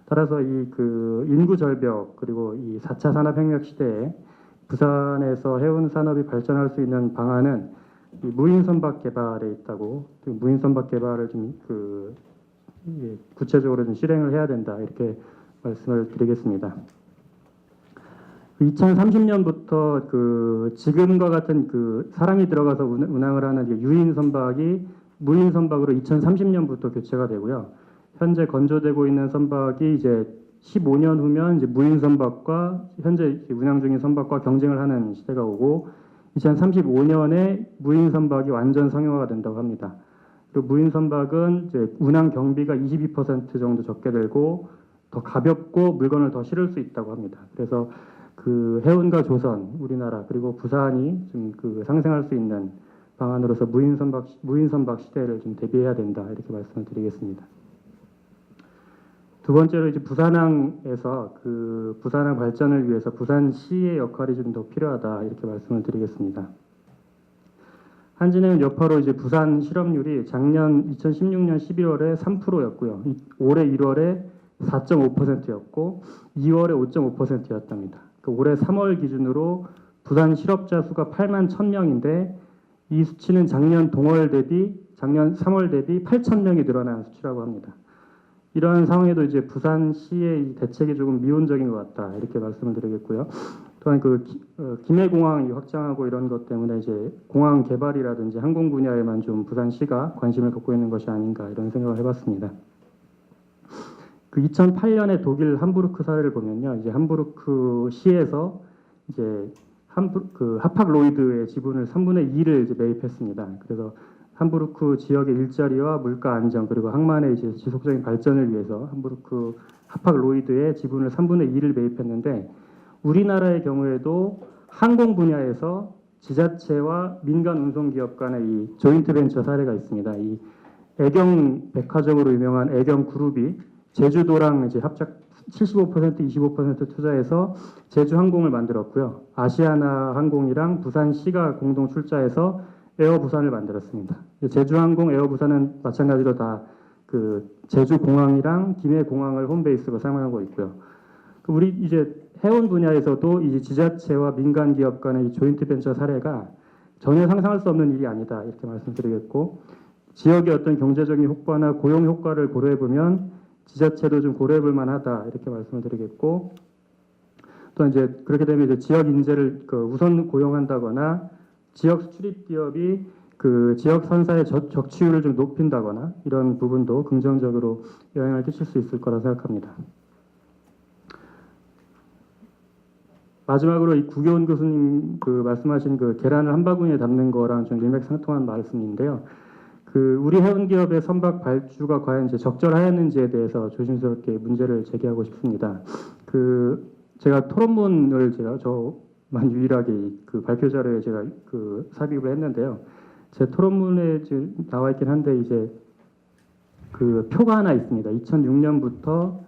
Speaker 7: 따라서 이 그 인구 절벽 그리고 이 4차 산업혁명 시대에 부산에서 해운 산업이 발전할 수 있는 방안은 이 무인 선박 개발에 있다고, 그 무인 선박 개발을 좀 구체적으로 좀 실행을 해야 된다 이렇게 말씀을 드리겠습니다. 2030년부터 그 지금과 같은 그 사람이 들어가서 운항을 하는 유인 선박이 무인 선박으로 2030년부터 교체가 되고요. 현재 건조되고 있는 선박이 이제 15년 후면 이제 무인 선박과 현재 운항 중인 선박과 경쟁을 하는 시대가 오고 2035년에 무인 선박이 완전 상용화가 된다고 합니다. 그리고 무인 선박은 이제 운항 경비가 22% 정도 적게 들고 더 가볍고 물건을 더 실을 수 있다고 합니다. 그래서 그 해운과 조선, 우리나라 그리고 부산이 좀 그 상생할 수 있는 방안으로서 무인 선박 시대를 좀 대비해야 된다 이렇게 말씀을 드리겠습니다. 두 번째로 이제 부산항에서 그 부산항 발전을 위해서 부산시의 역할이 좀 더 필요하다 이렇게 말씀을 드리겠습니다. 한진해운 여파로 이제 부산 실업률이 작년 2016년 11월에 3%였고요. 올해 1월에 4.5%였고 2월에 5.5%였답니다. 올해 3월 기준으로 부산 실업자 수가 8만 1,000명인데 이 수치는 작년 3월 대비 8,000명이 늘어난 수치라고 합니다. 이러한 상황에도 이제 부산시의 대책이 조금 미온적인 것 같다 이렇게 말씀을 드리겠고요. 또한 그 김해공항이 확장하고 이런 것 때문에 이제 공항 개발이라든지 항공 분야에만 좀 부산시가 관심을 갖고 있는 것이 아닌가 이런 생각을 해봤습니다. 그 2008년에 독일 함부르크 사례를 보면요, 이제 함부르크 시에서 이제 하팍로이드의 지분을 3분의 2를 이제 매입했습니다. 그래서 함부르크 지역의 일자리와 물가 안정 그리고 항만의 이제 지속적인 발전을 위해서 함부르크 하팍로이드의 지분을 3분의 2를 매입했는데 우리나라의 경우에도 항공 분야에서 지자체와 민간 운송기업 간의 이 조인트 벤처 사례가 있습니다. 이 애경 백화점으로 유명한 애경 그룹이 제주도랑 이제 합작 75% 25% 투자해서 제주항공을 만들었고요. 아시아나 항공이랑 부산시가 공동 출자해서 에어부산을 만들었습니다. 제주항공, 에어부산은 마찬가지로 다 그 제주공항이랑 김해공항을 홈베이스로 사용하고 있고요. 우리 이제 해운 분야에서도 이제 지자체와 민간 기업 간의 이 조인트 벤처 사례가 전혀 상상할 수 없는 일이 아니다 이렇게 말씀드리겠고 지역의 어떤 경제적인 효과나 고용 효과를 고려해 보면 지자체도 좀 고려해 볼 만하다 이렇게 말씀을 드리겠고 또 이제 그렇게 되면 이제 지역 인재를 우선 고용한다거나 지역 수출입 기업이 그 지역 선사의 적치율을 좀 높인다거나 이런 부분도 긍정적으로 영향을 끼칠 수 있을 거라 생각합니다. 마지막으로 이 구교훈 교수님 그 말씀하신 그 계란을 한 바구니에 담는 거랑 좀 일맥상통한 말씀인데요. 그 우리 해운 기업의 선박 발주가 과연 이제 적절하였는지에 대해서 조심스럽게 문제를 제기하고 싶습니다. 그 제가 토론문을 저만 유일하게 그 발표 자료에 제가 그 삽입을 했는데요. 제 토론문에 지금 나와 있긴 한데 이제 그 표가 하나 있습니다. 2006년부터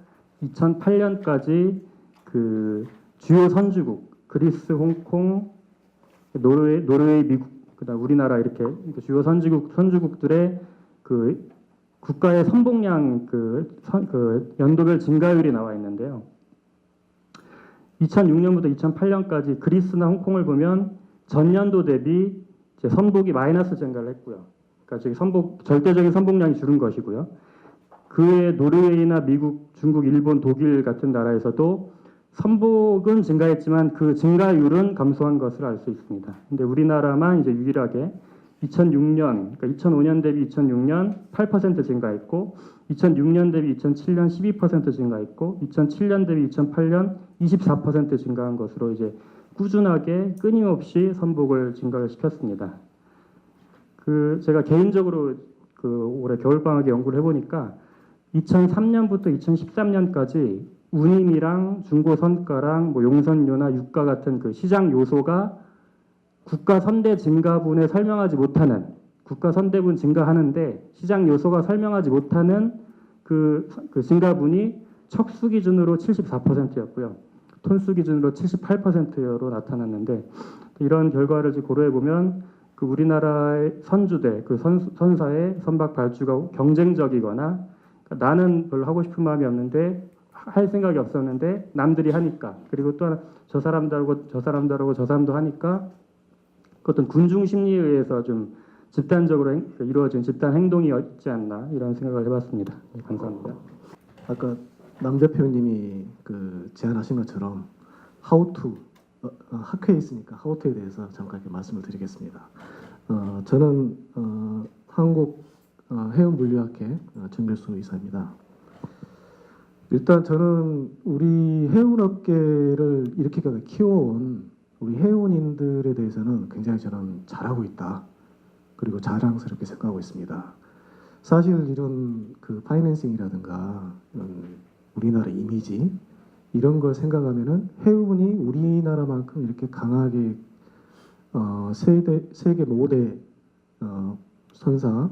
Speaker 7: 2008년까지 그 주요 선주국 그리스, 홍콩, 노르웨이, 미국, 그다음 우리나라 이렇게 주요 선주국들의 그 국가의 선봉량 그 연도별 증가율이 나와 있는데요. 2006년부터 2008년까지 그리스나 홍콩을 보면 전년도 대비 이제 선복이 마이너스 증가를 했고요. 그러니까 저기 선복 절대적인 선복량이 줄은 것이고요. 그 외에 노르웨이나 미국, 중국, 일본, 독일 같은 나라에서도 선복은 증가했지만 그 증가율은 감소한 것을 알 수 있습니다. 근데 우리나라만 이제 유일하게 2006년, 그러니까 2005년 대비 2006년 8% 증가했고, 2006년 대비 2007년 12% 증가했고, 2007년 대비 2008년 24% 증가한 것으로 이제 꾸준하게 끊임없이 선복을 증가를 시켰습니다. 제가 개인적으로 올해 겨울방학에 연구를 해보니까 2003년부터 2013년까지 운임이랑 중고선가랑 뭐 용선료나 유가 같은 그 시장 요소가 국가 선대 증가분에 설명하지 못하는, 국가 선대분 증가하는데 시장 요소가 설명하지 못하는 그 증가분이 척수 기준으로 74%였고요. 톤수 기준으로 78%로 나타났는데, 이런 결과를 고려해 보면 그 우리나라의 선주대, 그 선사의 선박 발주가 경쟁적이거나, 그러니까 나는 별로 하고 싶은 마음이 없는데 할 생각이 없었는데 남들이 하니까, 그리고 또 하나 저 사람도 하고 저 사람도 하니까 그 어떤 군중 심리에 의해서 좀 집단적으로 이루어진 집단 행동이 있지 않나, 이런 생각을 해봤습니다. 네, 감사합니다.
Speaker 8: 아까 남 대표님이 제안하신 것처럼 how to 학회에 있으니까 how to에 대해서 잠깐 이렇게 말씀을 드리겠습니다. 저는 한국 해운물류학회 정길수 이사입니다. 일단 저는 우리 해운업계를 이렇게까지 키워온 우리 해운인들에 대해서는 굉장히 저는 잘하고 있다, 그리고 자랑스럽게 생각하고 있습니다. 사실 이런 파이낸싱이라든가 이런 우리나라 이미지 이런 걸 생각하면은 해운이 우리나라만큼 이렇게 강하게 세계 모대 선사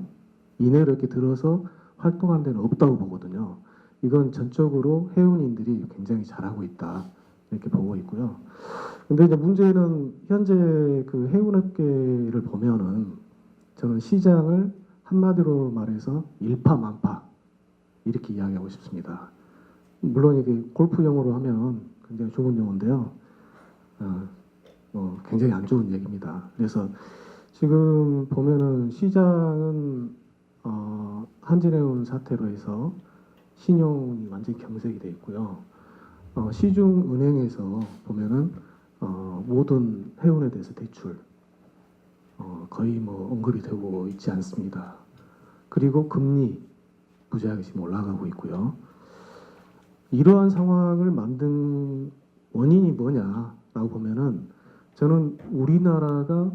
Speaker 8: 이내로 이렇게 들어서 활동하는 데는 없다고 보거든요. 이건 전적으로 해운인들이 굉장히 잘하고 있다, 이렇게 보고 있고요. 근데 이제 문제는 현재 해운업계를 보면은 저는 시장을 한마디로 말해서 일파만파 이렇게 이야기하고 싶습니다. 물론 이게 골프 용어로 하면 굉장히 좋은 용어인데요. 굉장히 안 좋은 얘기입니다. 그래서 지금 보면은 시장은 한진해운 사태로 해서 신용이 완전히 경색이 돼 있고요. 시중은행에서 보면은 모든 해운에 대해서 대출 거의 언급이 되고 있지 않습니다. 그리고 금리 무지하게 지금 올라가고 있고요. 이러한 상황을 만든 원인이 뭐냐라고 보면은 저는 우리나라가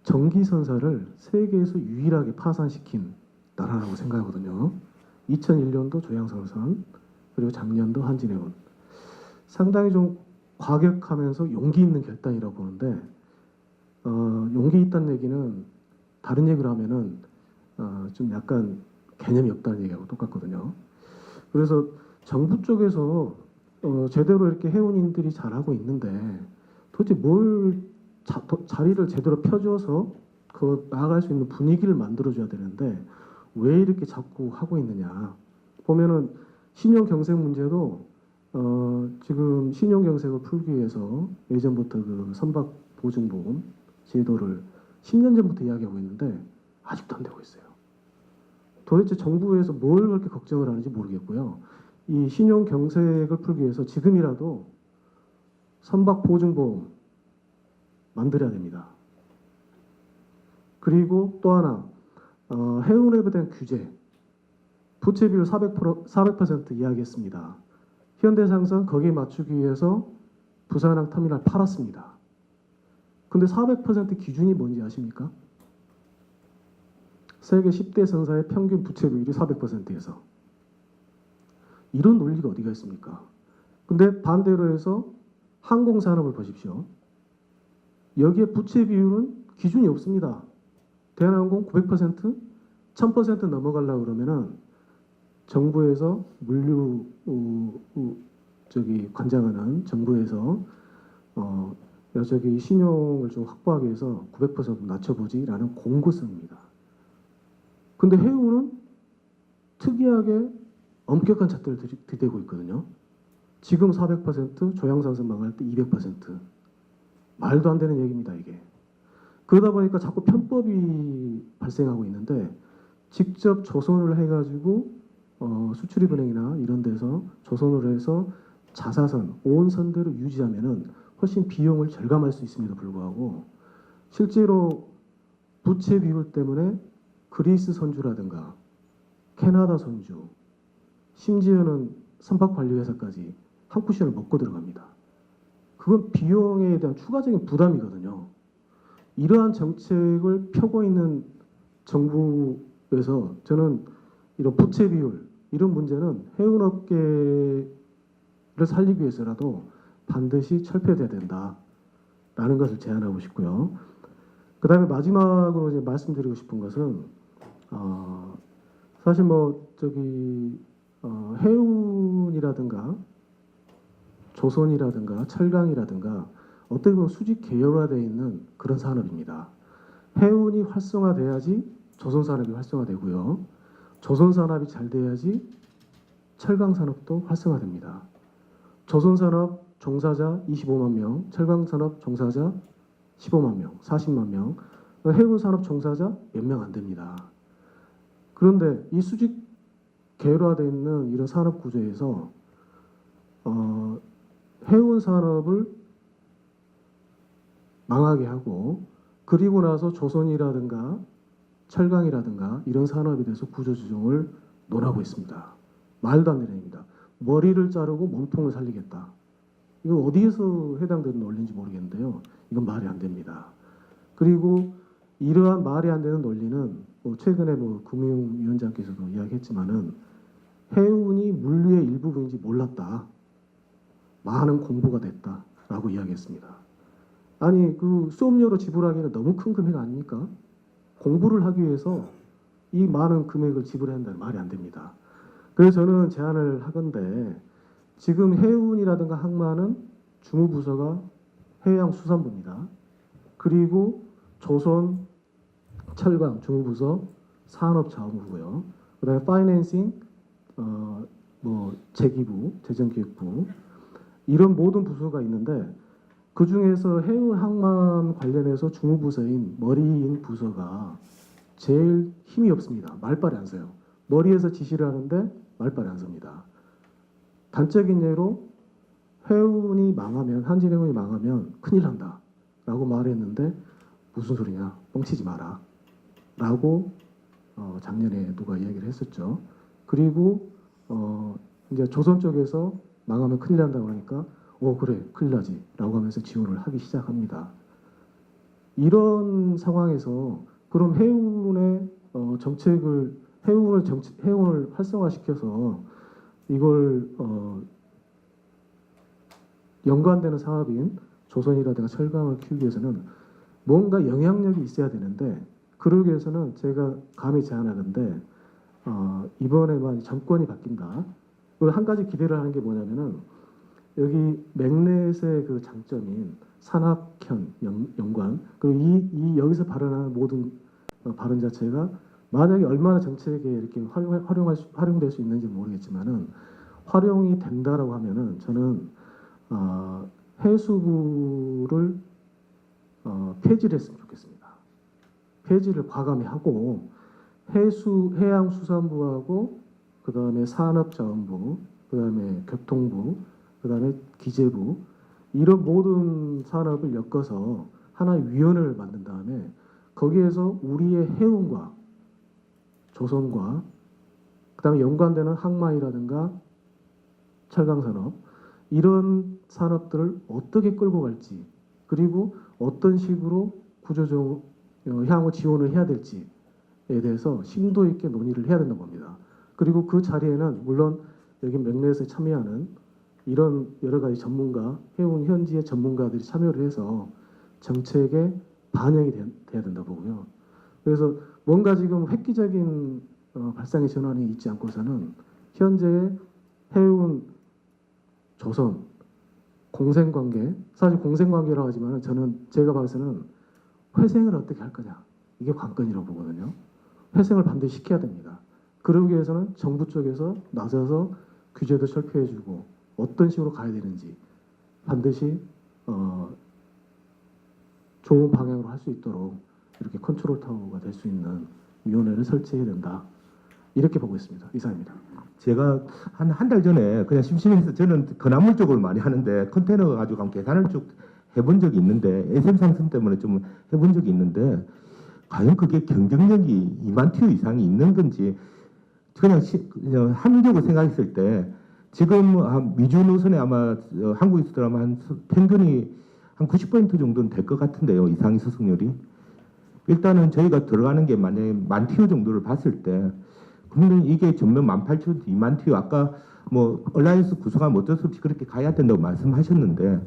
Speaker 8: 전기선사를 세계에서 유일하게 파산시킨 나라라고 생각하거든요. 2001년도 조양선선, 그리고 작년도 한진해운. 상당히 좀 과격하면서 용기 있는 결단이라고 보는데, 용기 있다는 얘기는 다른 얘기를 하면은 좀 약간 개념이 없다는 얘기하고 똑같거든요. 그래서 정부 쪽에서 제대로 이렇게 해운인들이 잘하고 있는데 도대체 뭘 자리를 제대로 펴줘서 나아갈 수 있는 분위기를 만들어줘야 되는데 왜 이렇게 자꾸 하고 있느냐. 보면은 신용경색 문제도 지금 신용경색을 풀기 위해서 예전부터 선박보증보험 제도를 10년 전부터 이야기하고 있는데 아직도 안 되고 있어요. 도대체 정부에서 뭘 그렇게 걱정을 하는지 모르겠고요. 이 신용경색을 풀기 위해서 지금이라도 선박보증보험 만들어야 됩니다. 그리고 또 하나, 해운업에 대한 규제, 부채 비율 400% 이야기했습니다. 현대상선 거기에 맞추기 위해서 부산항 터미널 팔았습니다. 근데 400% 기준이 뭔지 아십니까? 세계 10대 선사의 평균 부채 비율이 400%에서 이런 논리가 어디가 있습니까? 근데 반대로 해서 항공산업을 보십시오. 여기에 부채 비율은 기준이 없습니다. 대한항공 900%, 1000% 넘어가려고 그러면은 정부에서 물류 관장하는 정부에서 신용을 좀 확보하기 위해서 900% 낮춰보지라는 공고성입니다. 근데 해운은 특이하게 엄격한 잣대를 들이대고 있거든요. 지금 400%, 조양산선 망할 때 200%. 말도 안 되는 얘기입니다, 이게. 그러다 보니까 자꾸 편법이 발생하고 있는데 직접 조선을 해가지고 수출입은행이나 이런 데서 조선으로 해서 자사선, 오온선대로 유지하면은 훨씬 비용을 절감할 수 있음에도 불구하고 실제로 부채 비율 때문에 그리스 선주라든가 캐나다 선주, 심지어는 선박관리회사까지 한 쿠션을 먹고 들어갑니다. 그건 비용에 대한 추가적인 부담이거든요. 이러한 정책을 펴고 있는 정부에서 저는 이런 부채 비율 이런 문제는 해운업계를 살리기 위해서라도 반드시 철폐돼야 된다라는 것을 제안하고 싶고요. 그 다음에 마지막으로 이제 말씀드리고 싶은 것은 사실 뭐 저기 해운이라든가 조선이라든가 철강이라든가 어떻게 보면 수직 계열화되어 있는 그런 산업입니다. 해운이 활성화돼야지 조선 산업이 활성화되고요. 조선 산업이 잘 돼야지 철강 산업도 활성화됩니다. 조선 산업 종사자 25만 명, 철강 산업 종사자 15만 명, 40만 명, 해운 산업 종사자 몇 명 안 됩니다. 그런데 이 수직 계열화되어 있는 이런 산업 구조에서 해운 산업을 망하게 하고 그리고 나서 조선이라든가 철강이라든가 이런 산업에 대해서 구조조정을 논하고 있습니다. 말도 안 되는 얘기입니다. 머리를 자르고 몸통을 살리겠다. 이거 어디에서 해당되는 논리인지 모르겠는데요. 이건 말이 안 됩니다. 그리고 이러한 말이 안 되는 논리는 최근에 금융위원장께서도 이야기했지만은 해운이 물류의 일부분인지 몰랐다. 많은 공부가 됐다라고 이야기했습니다. 아니 그 수업료로 지불하기에는 너무 큰 금액 아닙니까? 공부를 하기 위해서 이 많은 금액을 지불해야 한다는 말이 안 됩니다. 그래서 저는 제안을 하건데 지금 해운이라든가 항만은 주무부서가 해양수산부입니다. 그리고 조선 철강 주무부서 산업자원부고요. 그다음에 파이낸싱 재기부, 재정기획부 이런 모든 부서가 있는데 그 중에서 해운 항만 관련해서 주무부서인 머리인 부서가 제일 힘이 없습니다. 말빨이 안 서요. 머리에서 지시를 하는데 말빨이 안 섭니다. 단적인 예로 해운이 망하면 한진해운이 망하면 큰일 난다 라고 말했는데 무슨 소리냐 뻥치지 마라 라고 작년에 누가 이야기를 했었죠. 그리고 이제 조선 쪽에서 망하면 큰일 난다고 하니까 그래 큰일 나지 라고 하면서 지원을 하기 시작합니다. 이런 상황에서 그럼 해운의 정책을 해운을 활성화시켜서 이걸 연관되는 사업인 조선이라든가 철강을 키우기 위해서는 뭔가 영향력이 있어야 되는데 그러기 위해서는 제가 감히 제안하는데 이번에만 정권이 바뀐다. 그리고 한 가지 기대를 하는 게 뭐냐면은 여기 맥넷의 그 장점인 산학현 연관 그리고 이 여기서 발언하는 모든 발언 자체가 만약에 얼마나 정책에 이렇게 활용될 수 있는지 모르겠지만은 활용이 된다라고 하면은 저는 해수부를 폐지를 했으면 좋겠습니다. 폐지를 과감히 하고 해양수산부하고 그 다음에 산업자원부, 그 다음에 교통부, 그 다음에 기재부 이런 모든 산업을 엮어서 하나의 위원회를 만든 다음에 거기에서 우리의 해운과 조선과 그 다음에 연관되는 항만이라든가 철강산업 이런 산업들을 어떻게 끌고 갈지 그리고 어떤 식으로 구조적 향후 지원을 해야 될지에 대해서 심도 있게 논의를 해야 된다고 봅니다. 그리고 그 자리에는 물론 여기 맥넷에 참여하는 이런 여러 가지 전문가, 해운 현지의 전문가들이 참여를 해서 정책에 반영이 돼야 된다고 보고요. 그래서 뭔가 지금 획기적인 발상의 전환이 있지 않고서는 현재의 해운, 조선, 공생관계, 사실 공생관계라고 하지만 제가 봐서는 회생을 어떻게 할 거냐 이게 관건이라고 보거든요. 회생을 반드시 시켜야 됩니다. 그러기 위해서는 정부 쪽에서 나서서 규제도 철폐해주고 어떤 식으로 가야 되는지 반드시 좋은 방향으로 할 수 있도록 이렇게 컨트롤 타워가 될 수 있는 위원회를 설치해야 된다. 이렇게 보고 있습니다. 이상입니다.
Speaker 5: 제가 한 달 전에 그냥 심심해서 저는 건화물 쪽을 많이 하는데 컨테이너 가지고 한번 계산을 쭉 해본 적이 있는데 SM 상승 때문에 좀 해본 적이 있는데 과연 그게 경쟁력이 2만 TU 이상이 있는 건지 그냥 합리적으로 생각했을 때 지금 미주 노선에 아마 한국에서 들어가면 한 평균이 한 90% 정도는 될 것 같은데요. 이상의 수승률이. 일단은 저희가 들어가는 게 만약에 1만 TU 정도를 봤을 때 그러면 이게 전면 18,000, 2만 TU 아까 뭐 얼라이언스 구성하면 어쩔 수 없이 그렇게 가야 된다고 말씀하셨는데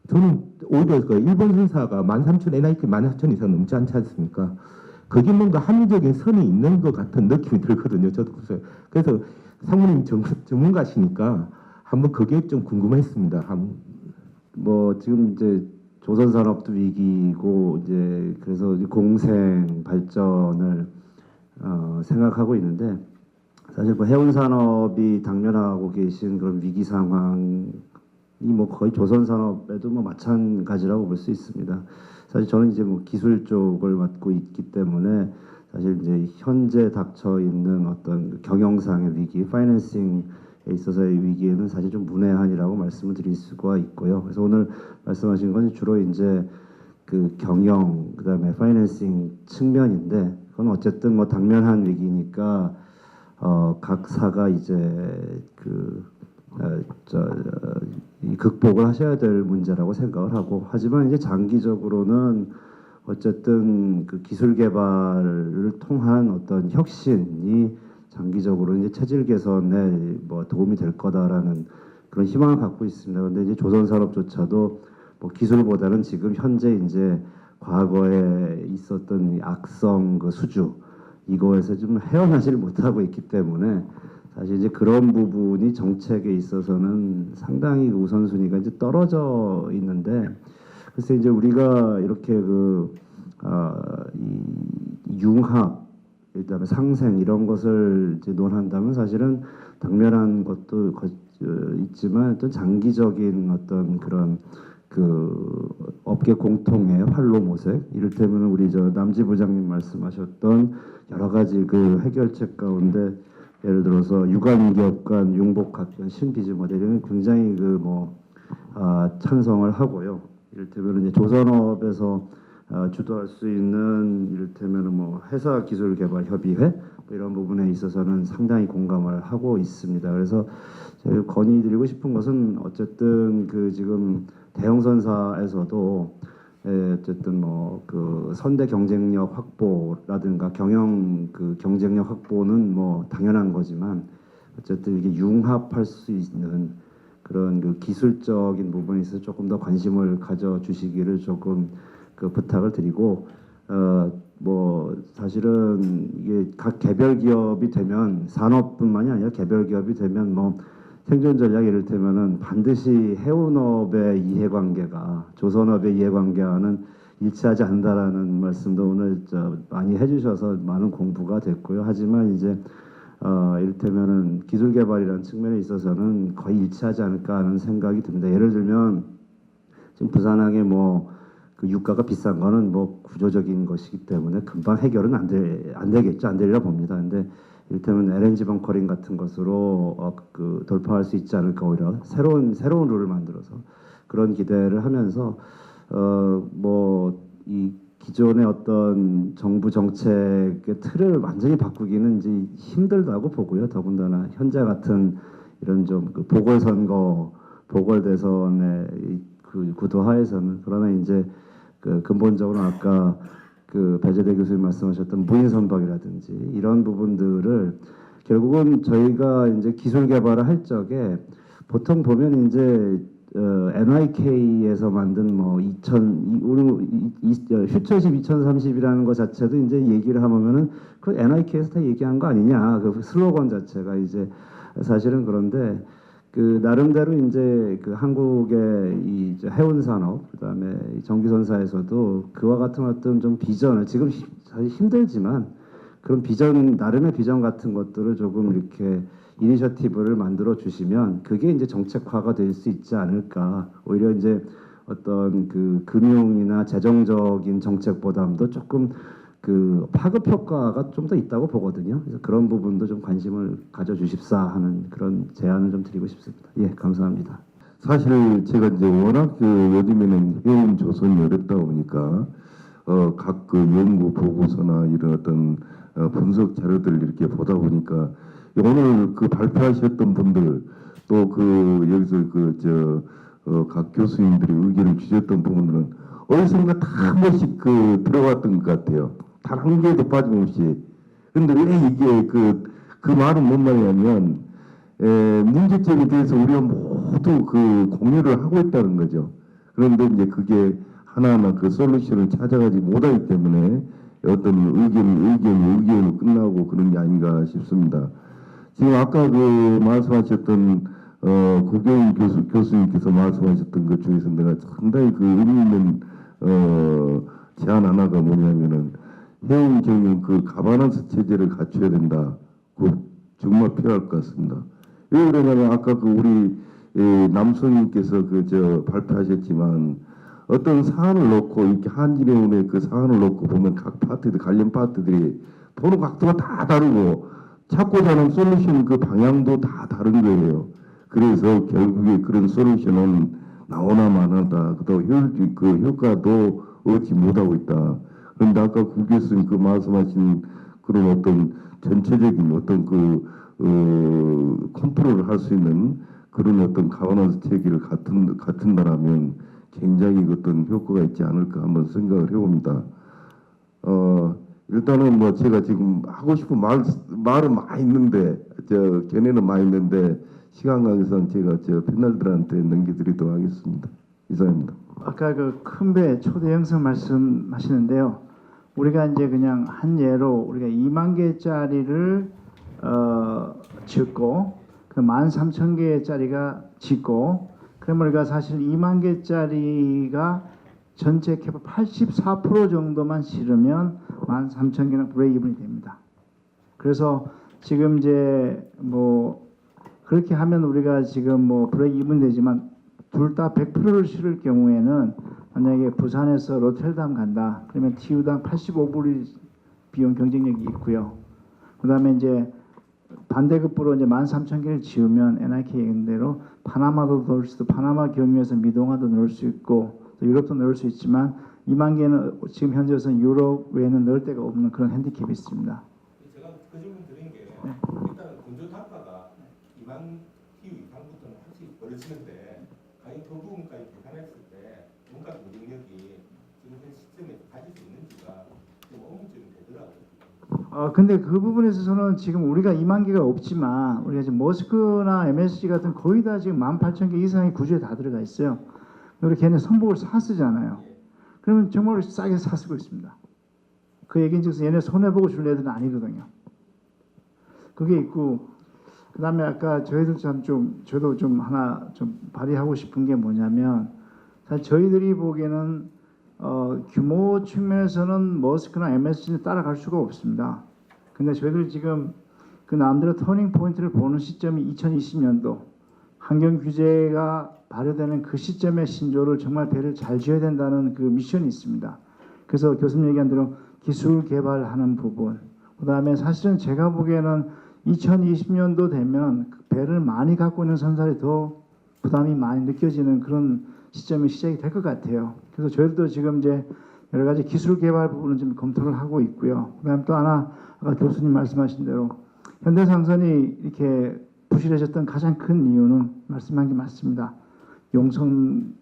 Speaker 5: 저는 오히려 그 일본 선사가 13,000 NIT 14,000 이상 넘지 않지 않습니까? 거기 뭔가 합리적인 선이 있는 것 같은 느낌이 들거든요. 저도 그래서 상무님 전문가시니까 한번 그게 좀 궁금했습니다.
Speaker 9: 뭐 지금 이제 조선산업도 위기고 이제 그래서 공생 발전을 생각하고 있는데 사실 뭐 해운 산업이 당면하고 계신 그런 위기 상황이 뭐 거의 조선 산업에도 뭐 마찬가지라고 볼 수 있습니다. 사실 저는 이제 뭐 기술 쪽을 맡고 있기 때문에 사실 이제 현재 닥쳐 있는 어떤 경영상의 위기, 파이낸싱에 있어서의 위기에는 사실 좀 문외한이라고 말씀을 드릴 수가 있고요. 그래서 오늘 말씀하신 건 주로 이제 그 경영 그다음에 파이낸싱 측면인데 그건 어쨌든 뭐 당면한 위기니까 각 사가 이제 이 극복을 하셔야 될 문제라고 생각을 하고 하지만 이제 장기적으로는 어쨌든 그 기술 개발을 통한 어떤 혁신이 장기적으로 이제 체질 개선에 뭐 도움이 될 거다라는 그런 희망을 갖고 있습니다. 그런데 이제 조선산업조차도 뭐 기술보다는 지금 현재 이제 과거에 있었던 이 악성 그 수주 이거에서 좀 헤어나지를 못하고 있기 때문에 사실 이제 그런 부분이 정책에 있어서는 상당히 우선순위가 이제 떨어져 있는데 그래서 이제 우리가 이렇게 이 융합 일단은 상생 이런 것을 이제 논한다면 사실은 당면한 것도 있지만 어떤 장기적인 어떤 그런 그 업계 공통의 활로 모색 이를테면 우리 저 남지 부장님 말씀하셨던 여러 가지 그 해결책 가운데 예를 들어서 유관기업 간 융복합 신비즈 모델은 굉장히 찬성을 하고요. 이를테면 이제 조선업에서 주도할 수 있는 이를테면 뭐 회사 기술 개발 협의회 뭐 이런 부분에 있어서는 상당히 공감을 하고 있습니다. 그래서 제가 건의드리고 싶은 것은 어쨌든 그 지금 대형선사에서도 어쨌든 뭐 그 선대 경쟁력 확보라든가 경영 그 경쟁력 확보는 뭐 당연한 거지만 어쨌든 이게 융합할 수 있는 그런 그 기술적인 부분에 있어서 조금 더 관심을 가져 주시기를 조금 그 부탁을 드리고 뭐 사실은 이게 각 개별 기업이 되면 산업뿐만이 아니라 개별 기업이 되면 뭐 생존 전략 이를테면은 반드시 해운업의 이해관계가 조선업의 이해관계와는 일치하지 않는다라는 말씀도 오늘 많이 해주셔서 많은 공부가 됐고요. 하지만 이제 이를테면은 기술 개발이라는 측면에 있어서는 거의 일치하지 않을까 하는 생각이 듭니다. 예를 들면 지금 부산항에 뭐 그 유가가 비싼 거는 뭐 구조적인 것이기 때문에 금방 해결은 안 되겠죠. 안 되리라 봅니다. 근데 이를테면 LNG 벙커링 같은 것으로 그 돌파할 수 있지 않을까 오히려 새로운 룰을 만들어서 그런 기대를 하면서 뭐 이 기존의 어떤 정부 정책의 틀을 완전히 바꾸기는 이제 힘들다고 보고요. 더군다나 현재 같은 이런 좀 그 보궐선거 보궐대선의 그 구도 하에서는 그러나 이제 그 근본적으로 아까 그 배재대 교수님 말씀하셨던 무인 선박이라든지 이런 부분들을 결국은 저희가 이제 기술 개발을 할 적에 보통 보면 이제 NYK에서 만든 뭐 퓨처십 2030이라는 것 자체도 이제 얘기를 하면은 그 NYK에서 다 얘기한 거 아니냐 그 슬로건 자체가 이제 사실은 그런데 그 나름대로 이제 그 한국의 이 해운 산업 그다음에 전기선사에서도 그와 같은 어떤 좀 비전을 지금 사실 힘들지만 그런 비전 나름의 비전 같은 것들을 조금 이렇게 이니셔티브를 만들어 주시면 그게 이제 정책화가 될 수 있지 않을까. 오히려 이제 어떤 그 금융이나 재정적인 정책 보담도 조금 그 파급 효과가 좀 더 있다고 보거든요. 그래서 그런 부분도 좀 관심을 가져주십사 하는 그런 제안을 좀 드리고 싶습니다. 예, 감사합니다.
Speaker 5: 사실 제가 이제 워낙 그 요즘에는 해운 조선이 어렵다 보니까 각 그 연구 보고서나 이런 어떤 분석 자료들 이렇게 보다 보니까 오늘 그 발표하셨던 분들 또 그 여기서 각 교수님들이 의견을 주셨던 부분들은 어디선가 다 한 번씩 그 들어갔던 것 같아요. 단 한 개도 빠짐없이. 근데 왜 이게 그 말은 뭔 말이냐면 문제점에 대해서 우리가 모두 그 공유를 하고 있다는 거죠. 그런데 이제 그게 하나하나 그 솔루션을 찾아가지 못하기 때문에 어떤 의견으로 끝나고 그런 게 아닌가 싶습니다. 지금 아까 그 말씀하셨던 고경 교수님께서 말씀하셨던 것 중에서 내가 상당히 그 의미 있는 제안 하나가 뭐냐면은 해운 경영 그 가바넌스 체제를 갖춰야 된다. 그 정말 필요할 것 같습니다. 왜 그러냐면 아까 그 우리 남성님께서 발표하셨지만 어떤 사안을 놓고 이렇게 한진해운의 그 사안을 놓고 보면 각 파트들 관련 파트들이 보는 각도가 다 다르고 찾고자 하는 솔루션 그 방향도 다 다른 거예요. 그래서 결국에 그런 솔루션은 나오나 마나다. 또 그 효과도 얻지 못하고 있다. 그런데 아까 구 교수님 그 말씀하신 그런 어떤 전체적인 어떤 컨트롤을 할 수 있는 그런 어떤 가버넌스 체계를 갖춘다라면 굉장히 어떤 효과가 있지 않을까 한번 생각을 해봅니다. 일단은 뭐 제가 지금 하고 싶은 말은 많이 있는데 견해는 많이 있는데 시간 관계상 제가 패널들한테 넘겨드리도록 하겠습니다. 이상입니다.
Speaker 6: 아까 그 큰 배 초대 형성 말씀하시는데요. 우리가 이제 그냥 한 예로 우리가 2만 개짜리를 짓고 그 13,000개짜리가 짓고 그러면 우리가 사실 2만 개짜리가 전체 캐파 84% 정도만 실으면 13,000개는 브레이크이븐이 됩니다. 그래서 지금 이제 뭐 그렇게 하면 우리가 지금 뭐 브레이크이븐 되지만 둘 다 100%를 실을 경우에는 만약에 부산에서 로텔담 간다. 그러면 TU당 85불이 비용 경쟁력이 있고요. 그다음에 이제 반대급부로 이제 13,000개를 지으면 NIK 얘기한 대로 파나마도 넣을 수도 파나마 경유에서 미동아도 넣을 수 있고 또 유럽도 넣을 수 있지만 2만 개는 지금 현재로서는 유럽 외에는 넣을 데가 없는 그런 핸디캡이 있습니다.
Speaker 1: 제가 그 질문 드린 게 일단은 건조 단가가 2만 TU 이상부터는 확실히 벌어지는데 과연 그 부분까지 계산했을 때 뭔가 경쟁력이 지금 현 시점에 가질 수 있는지가 좀 의문점이 되더라고요.
Speaker 6: 근데 그 부분에 있어서는 지금 우리가 2만 개가 없지만 우리가 지금 머스크나 MSG 같은 거의 다 지금 18,000개 이상의 구조에 다 들어가 있어요. 우리 걔네 선복을 사 쓰잖아요. 그러면 정말 싸게 사 쓰고 있습니다. 그 얘기는 즉슨 얘네 손해보고 줄 애들은 아니거든요. 그게 있고 그다음에 아까 저희들 저도 좀 하나 좀 발의하고 싶은 게 뭐냐면 사실 저희들이 보기에는 규모 측면에서는 머스크나 MSG는 따라갈 수가 없습니다. 근데 저희들 지금 그 남들의 터닝 포인트를 보는 시점이 2020년도 환경 규제가 발효되는 그 시점의 신조를 정말 배를 잘 지어야 된다는 그 미션이 있습니다. 그래서 교수님 얘기한 대로 기술 개발하는 부분, 그다음에 사실은 제가 보기에는 2020년도 되면 배를 많이 갖고 있는 선사들이 더 부담이 많이 느껴지는 그런 시점이 시작이 될 것 같아요. 그래서 저희들도 지금 이제 여러 가지 기술 개발 부분을 좀 검토를 하고 있고요. 그다음 또 하나 아까 교수님 말씀하신 대로 현대상선이 이렇게 부실해졌던 가장 큰 이유는 말씀한 게 맞습니다. 용선을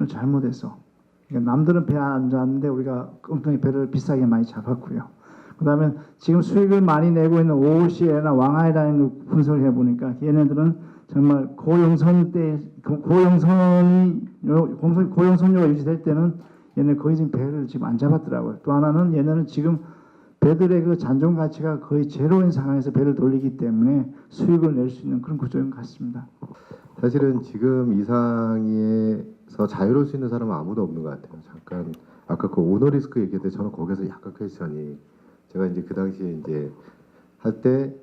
Speaker 6: 잘못해서 그러니까 남들은 배 안 잡는데 우리가 엉뚱히 배를 비싸게 많이 잡았고요. 그다음에 지금 수익을 많이 내고 있는 OOC나 왕하이라는 걸 분석을 해보니까 얘네들은 정말 고용선료가 유지될 때는 얘네 거의 지금 배를 지금 안 잡았더라고요. 또 하나는 얘네는 지금 배들의 그 잔존 가치가 거의 제로인 상황에서 배를 돌리기 때문에 수익을 낼 수 있는 그런 구조인 것 같습니다.
Speaker 5: 사실은 지금 이 상황에서 자유로울 수 있는 사람은 아무도 없는 것 같아요. 잠깐 아까 그 오너리스크 얘기할 때 저는 거기서 약간 퀘스천이 제가 이제 그 당시에 이제 할 때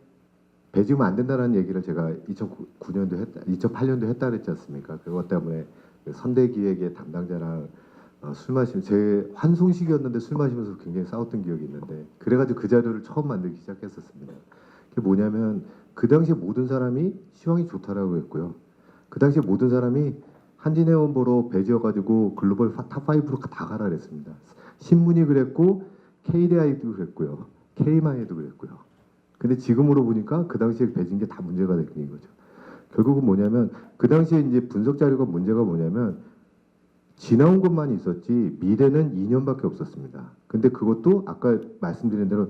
Speaker 5: 배 지으면 안 된다는 얘기를 제가 2009년도 했다, 2008년도 했다 그랬지 않습니까? 그것 때문에 그 선대기획의 담당자랑 술 마시면 제 환송식이었는데 술 마시면서 굉장히 싸웠던 기억이 있는데 그래가지고 그 자료를 처음 만들기 시작했었습니다. 그게 뭐냐면 그 당시에 모든 사람이 시황이 좋다라고 했고요. 그 당시에 모든 사람이 한진해운 보러 배 지어가지고 글로벌 탑5로 다 가라 그랬습니다. 신문이 그랬고 KDI도 그랬고요. K마이도 그랬고요. 근데 지금으로 보니까 그 당시에 배 지은 게 다 문제가 된 거죠. 결국은 뭐냐면 그 당시에 이제 분석 자료가 문제가 뭐냐면 지나온 것만 있었지 미래는 2년밖에 없었습니다. 근데 그것도 아까 말씀드린 대로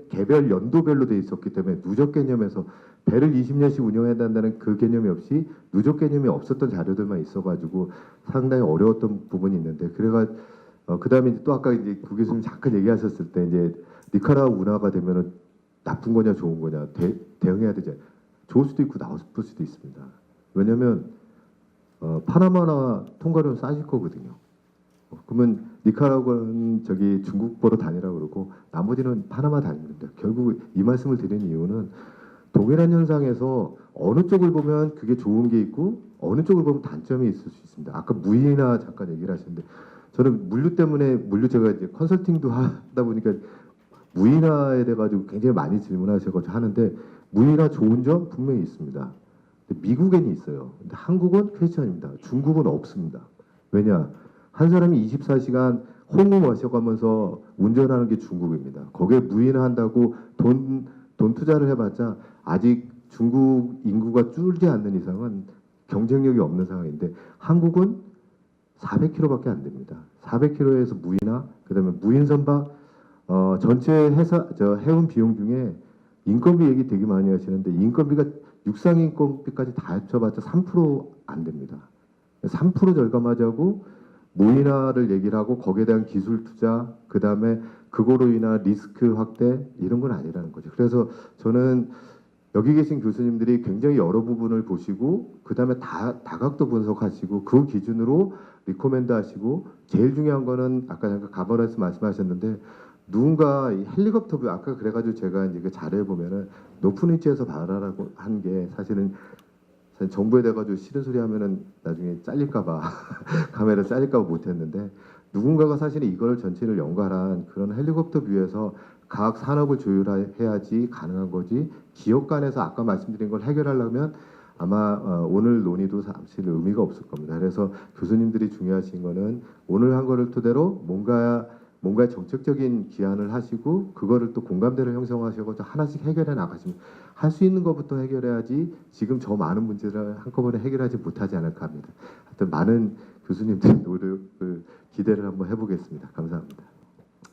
Speaker 5: 개별 연도별로 돼 있었기 때문에 누적 개념에서 배를 20년씩 운영해야 한다는 그 개념이 없이 누적 개념이 없었던 자료들만 있어가지고 상당히 어려웠던 부분이 있는데 그래가 그다음에 또 아까 이제 구 교수님 잠깐 얘기하셨을 때 이제 니카라과 운하가 되면은 나쁜 거냐 좋은 거냐 대응해야 되지. 좋을 수도 있고 나쁠 수도 있습니다. 왜냐하면 파나마나 통과료는 싸질 거거든요. 그러면 니카라과는 저기 중국 보러 다니라고 그러고 나머지는 파나마 다닙니다. 결국 이 말씀을 드리는 이유는 동일한 현상에서 어느 쪽을 보면 그게 좋은 게 있고 어느 쪽을 보면 단점이 있을 수 있습니다. 아까 무인화 잠깐 얘기를 하셨는데 저는 물류 때문에 제가 이제 컨설팅도 하다 보니까 무인화에 대해 가지고 굉장히 많이 질문하셔가지고 하는데 무인화 좋은 점 분명히 있습니다. 근데 미국에는 있어요. 근데 한국은 퀘스천입니다. 중국은 없습니다. 왜냐? 한 사람이 24시간 홍콩 마셔가면서 운전하는 게 중국입니다. 거기에 무인화한다고 돈 투자를 해봤자 아직 중국 인구가 줄지 않는 이상은 경쟁력이 없는 상황인데 한국은 400km밖에 안 됩니다. 400km에서 무인화, 그다음에 무인 선박 전체 해운 비용 중에 인건비 얘기 되게 많이 하시는데 인건비가 육상 인건비까지 다 합쳐봤자 3% 안 됩니다. 3% 절감하자고 무인화를 얘기를 하고 거기에 대한 기술 투자, 그 다음에 그거로 인한 리스크 확대 이런 건 아니라는 거죠. 그래서 저는 여기 계신 교수님들이 굉장히 여러 부분을 보시고 그 다음에 다각도 분석하시고 그 기준으로 리코멘드 하시고 제일 중요한 거는 아까 잠깐 가버넌스 말씀하셨는데 누군가 이 헬리콥터 아까 그래가지고 제가 이제 그 자료에 보면은 높은 위치에서 봐라라고 한 게 사실은 정부에 대가지고 싫은 소리 하면은 나중에 잘릴까봐 카메라 잘릴까봐 못했는데 누군가가 사실은 이걸 전체를 연관한 그런 헬리콥터 뷰에서 각 산업을 조율해야지 가능한 거지 기업 간에서 아까 말씀드린 걸 해결하려면 아마 오늘 논의도 사실 의미가 없을 겁니다. 그래서 교수님들이 중요하신 거는 오늘 한 거를 토대로 뭔가 정책적인 기한을 하시고 그거를 또 공감대를 형성하셔서 하나씩 해결해 나가시면 할 수 있는 것부터 해결해야지 지금 저 많은 문제를 한꺼번에 해결하지 못하지 않을까 합니다. 하여튼 많은 교수님들의 노력을 기대를 한번 해보겠습니다. 감사합니다.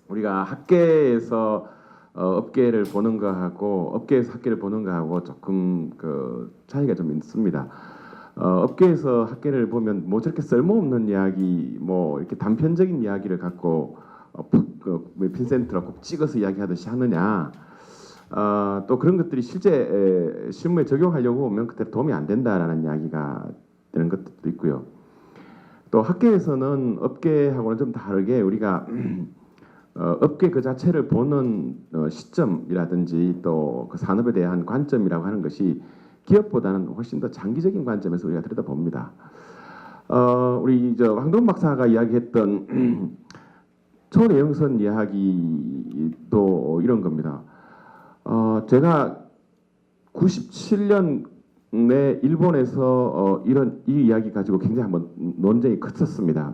Speaker 10: 우리가 학계에서 업계를 보는 거하고 업계에서 학계를 보는 거하고 조금 그 차이가 좀 있습니다. 업계에서 학계를 보면 뭐 저렇게 쓸모없는 이야기, 뭐 이렇게 단편적인 이야기를 갖고 핀센트로 꼭 찍어서 이야기하듯이 하느냐. 또 그런 것들이 실제 실무에 적용하려고 하면 그때 도움이 안 된다라는 이야기가 되는 것들도 있고요. 또 학계에서는 업계하고는 좀 다르게 우리가 업계 그 자체를 보는 시점이라든지 또 그 산업에 대한 관점이라고 하는 것이 기업보다는 훨씬 더 장기적인 관점에서 우리가 들여다봅니다. 우리 황동 박사가 이야기했던 초내영선 이야기도 이런 겁니다. 제가 97년에 일본에서 이 이야기 가지고 굉장히 한번 논쟁이 컸었습니다.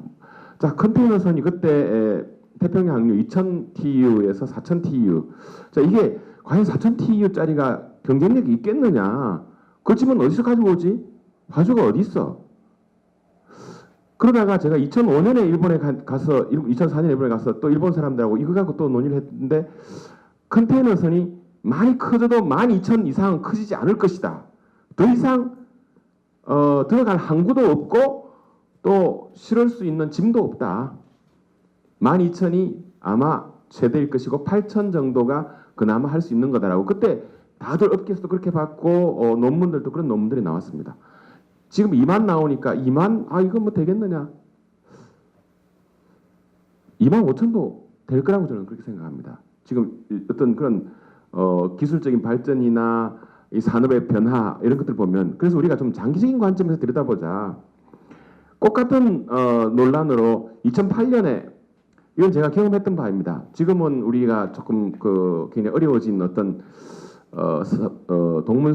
Speaker 10: 자, 컨테이너선이 그때 태평양 항류 2000TU에서 4000TU. 자, 이게 과연 4000TU짜리가 경쟁력이 있겠느냐? 그렇지만 어디서 가지고 오지? 화주가 어디 있어? 그러다가 제가 2005년에 일본에 가서 2004년에 일본에 가서 또 일본 사람들하고 이거 갖고 또 논의를 했는데 컨테이너선이 많이 커져도 12,000 이상은 커지지 않을 것이다. 더 이상 들어갈 항구도 없고 또 실을 수 있는 짐도 없다. 12,000이 아마 최대일 것이고 8,000 정도가 그나마 할 수 있는 거다라고 그때 다들 업계에서도 그렇게 봤고 논문들도 그런 논문들이 나왔습니다. 지금 2만 나오니까 2만 이건 뭐 되겠느냐? 2만 5천도 될 거라고 저는 그렇게 생각합니다. 지금 어떤 그런 기술적인 발전이나 이 산업의 변화 이런 것들 보면 그래서 우리가 좀 장기적인 관점에서 들여다보자. 똑같은 논란으로 2008년에 이건 제가 경험했던 바입니다. 지금은 우리가 조금 굉장히 어려워진 어떤 동문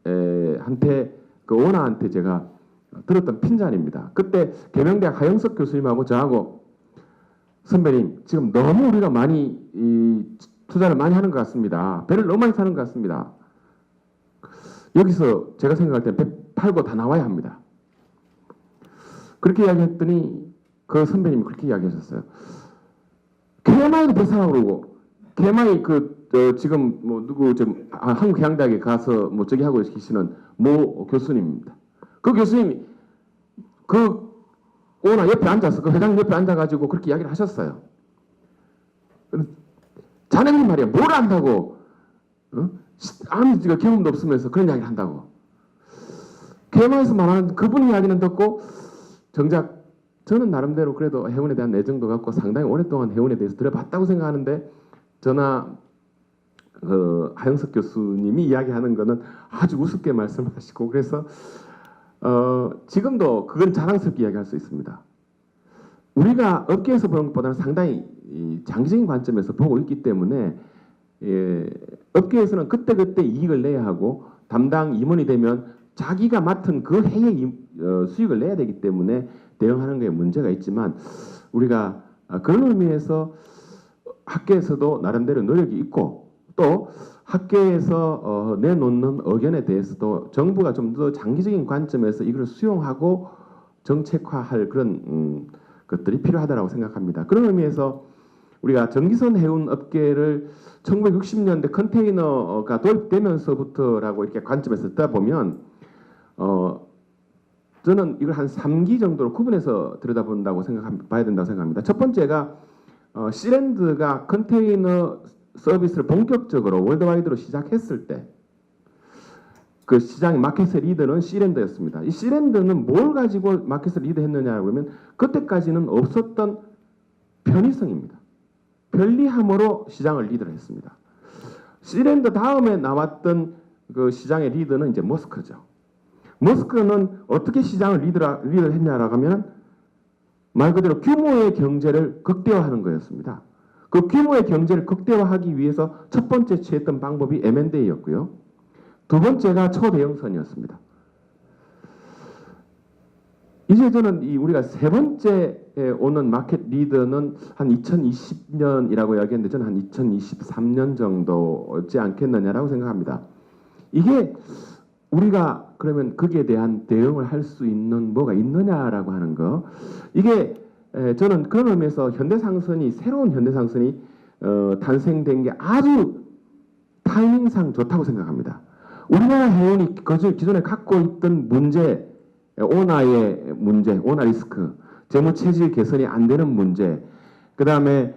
Speaker 10: 선배한테 그 오나한테 제가 들었던 핀잔입니다. 그때 계명대학 하영석 교수님하고 저하고 선배님 지금 너무 우리가 많이 투자를 많이 하는 것 같습니다. 배를 너무 많이 사는 것 같습니다. 여기서 제가 생각할 때 배 팔고 다 나와야 합니다. 그렇게 이야기했더니 그 선배님이 그렇게 이야기하셨어요. KMI도 배 사라고 그러고 KMI 지금 뭐 누구 좀 한국해양대학에 가서 뭐 저기 하고 계시는 모 교수님입니다. 그 교수님이 그 오나 옆에 앉아서 그 회장님 옆에 앉아가지고 그렇게 이야기를 하셨어요. 자네는 말이야 뭘 안다고 아무 경험도 없으면서 그런 이야기를 한다고. KMI에서 말하는 그분 이야기는 듣고 정작 저는 나름대로 그래도 해운에 대한 애정도 갖고 상당히 오랫동안 해운에 대해서 들어봤다고 생각하는데 저나 하영석 교수님이 이야기하는 거는 아주 우습게 말씀하시고 그래서 지금도 그건 자랑스럽게 이야기할 수 있습니다. 우리가 업계에서 보는 것보다는 상당히 장기적인 관점에서 보고 있기 때문에 업계에서는 그때그때 이익을 내야 하고 담당 임원이 되면 자기가 맡은 그 해의 수익을 내야 되기 때문에 대응하는 게 문제가 있지만 우리가 그런 의미에서 학계에서도 나름대로 노력이 있고 또 학계에서 내놓는 의견에 대해서도 정부가 좀 더 장기적인 관점에서 이걸 수용하고 정책화할 그런 것들이 필요하다고 생각합니다. 그런 의미에서 우리가 전기선 해운 업계를 1960년대 컨테이너가 도입되면서부터라고 이렇게 관점에서 듣다 보면 저는 이걸 한 3기 정도로 구분해서 들여다본다고 봐야 된다고 생각합니다. 첫 번째가 시랜드가 컨테이너 서비스를 본격적으로 월드와이드로 시작했을 때 그 시장의 마켓의 리더는 시랜드였습니다. 이 시랜드는 뭘 가지고 마켓을 리드했느냐 그러면 그때까지는 없었던 편의성입니다. 편리함으로 시장을 리드를 했습니다. 시랜드 다음에 나왔던 그 시장의 리더는 이제 머스크죠. 머스크는 어떻게 시장을 리드를 했냐라고 하면 말 그대로 규모의 경제를 극대화하는 거였습니다. 그 규모의 경제를 극대화하기 위해서 첫 번째 취했던 방법이 M&A였고요. 두 번째가 초대형선이었습니다. 이제 저는 우리가 세 번째에 오는 마켓 리더는 한 2020년이라고 이야기했는데 저는 한 2023년 정도지 않겠느냐라고 생각합니다. 이게 우리가 그러면 거기에 대한 대응을 할 수 있는 뭐가 있느냐라고 하는 거. 이게 저는 그런 의미에서 새로운 현대상선이 탄생된 게 아주 타이밍상 좋다고 생각합니다. 우리나라 해운이 기존에 갖고 있던 문제, 오나의 문제, 오나 리스크, 재무체질 개선이 안 되는 문제, 그 다음에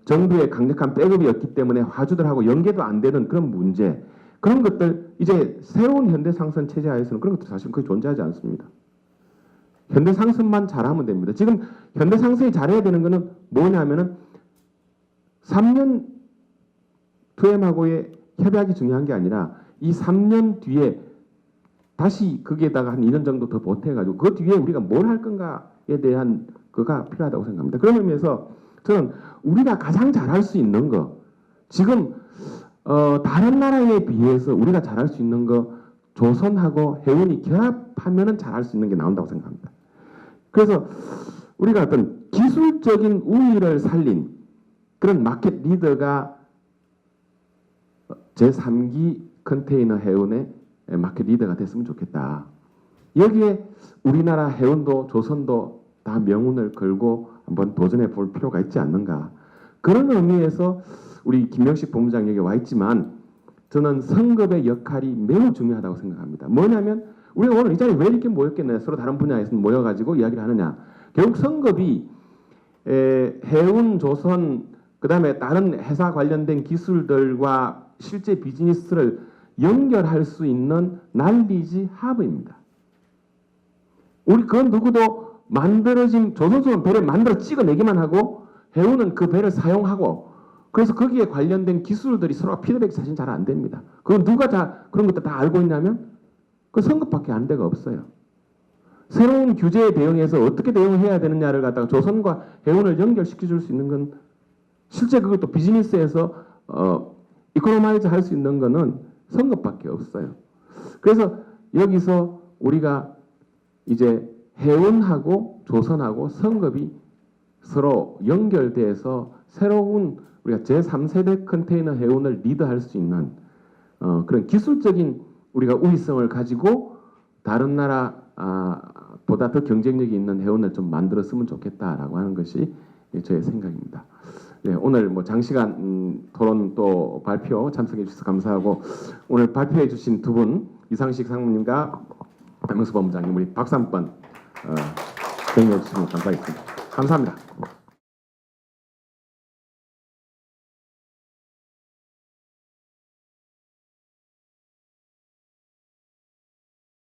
Speaker 10: 정부의 강력한 백업이 없기 때문에 화주들하고 연계도 안 되는 그런 문제, 그런 것들 이제 새로운 현대상선 체제 하에서는 그런 것도 사실 거의 존재하지 않습니다. 현대상선만 잘하면 됩니다. 지금 현대상선이 잘해야 되는 거는 뭐냐면은 3년 2M하고의 협약이 중요한 게 아니라 이 3년 뒤에 다시 거기에다가 한 2년 정도 더 보태가지고 그 뒤에 우리가 뭘 할 건가에 대한 그가 필요하다고 생각합니다. 그런 의미에서 저는 우리가 가장 잘할 수 있는 거 지금 다른 나라에 비해서 우리가 잘할 수 있는 거 조선하고 해운이 결합하면은 잘할 수 있는 게 나온다고 생각합니다. 그래서 우리가 어떤 기술적인 우위를 살린 그런 마켓 리더가 제3기 컨테이너 해운의 마켓 리더가 됐으면 좋겠다. 여기에 우리나라 해운도 조선도 다 명운을 걸고 한번 도전해 볼 필요가 있지 않는가. 그런 의미에서 우리 김명식 본부장 여기 와 있지만 저는 성급의 역할이 매우 중요하다고 생각합니다. 뭐냐면 우리가 오늘 이 자리에 왜 이렇게 모였겠냐. 서로 다른 분야에서 모여가지고 이야기를 하느냐. 결국 성급이 해운, 조선, 그 다음에 다른 회사 관련된 기술들과 실제 비즈니스를 연결할 수 있는 난리지 하브입니다. 우리 그건 누구도 만들어진 조선소는 배를 만들어 찍어내기만 하고 해운은 그 배를 사용하고 그래서 거기에 관련된 기술들이 서로 피드백이 사실 잘 안 됩니다. 그건 누가 다 그런 것도 다 알고 있냐면 그 선급밖에 안 데가 없어요. 새로운 규제에 대응해서 어떻게 대응해야 되느냐를 갖다가 조선과 해운을 연결시켜 줄 수 있는 건 실제 그걸 또 비즈니스에서 이코노마이즈 할 수 있는 거는 선급밖에 없어요. 그래서 여기서 우리가 이제 해운하고 조선하고 선급이 서로 연결돼서 새로운 우리가 제3세대 컨테이너 해운을 리드할 수 있는 그런 기술적인 우리가 우위성을 가지고 다른 나라 보다 더 경쟁력이 있는 해운을 좀 만들었으면 좋겠다라고 하는 것이 저의 생각입니다. 네, 오늘 뭐 장시간 토론 또 발표 참석해 주셔서 감사하고 오늘 발표해 주신 두 분 이상식 상무님과 박명수 본부장님 우리 박수 한번 격려해 주시면 감사하겠습니다. 감사합니다.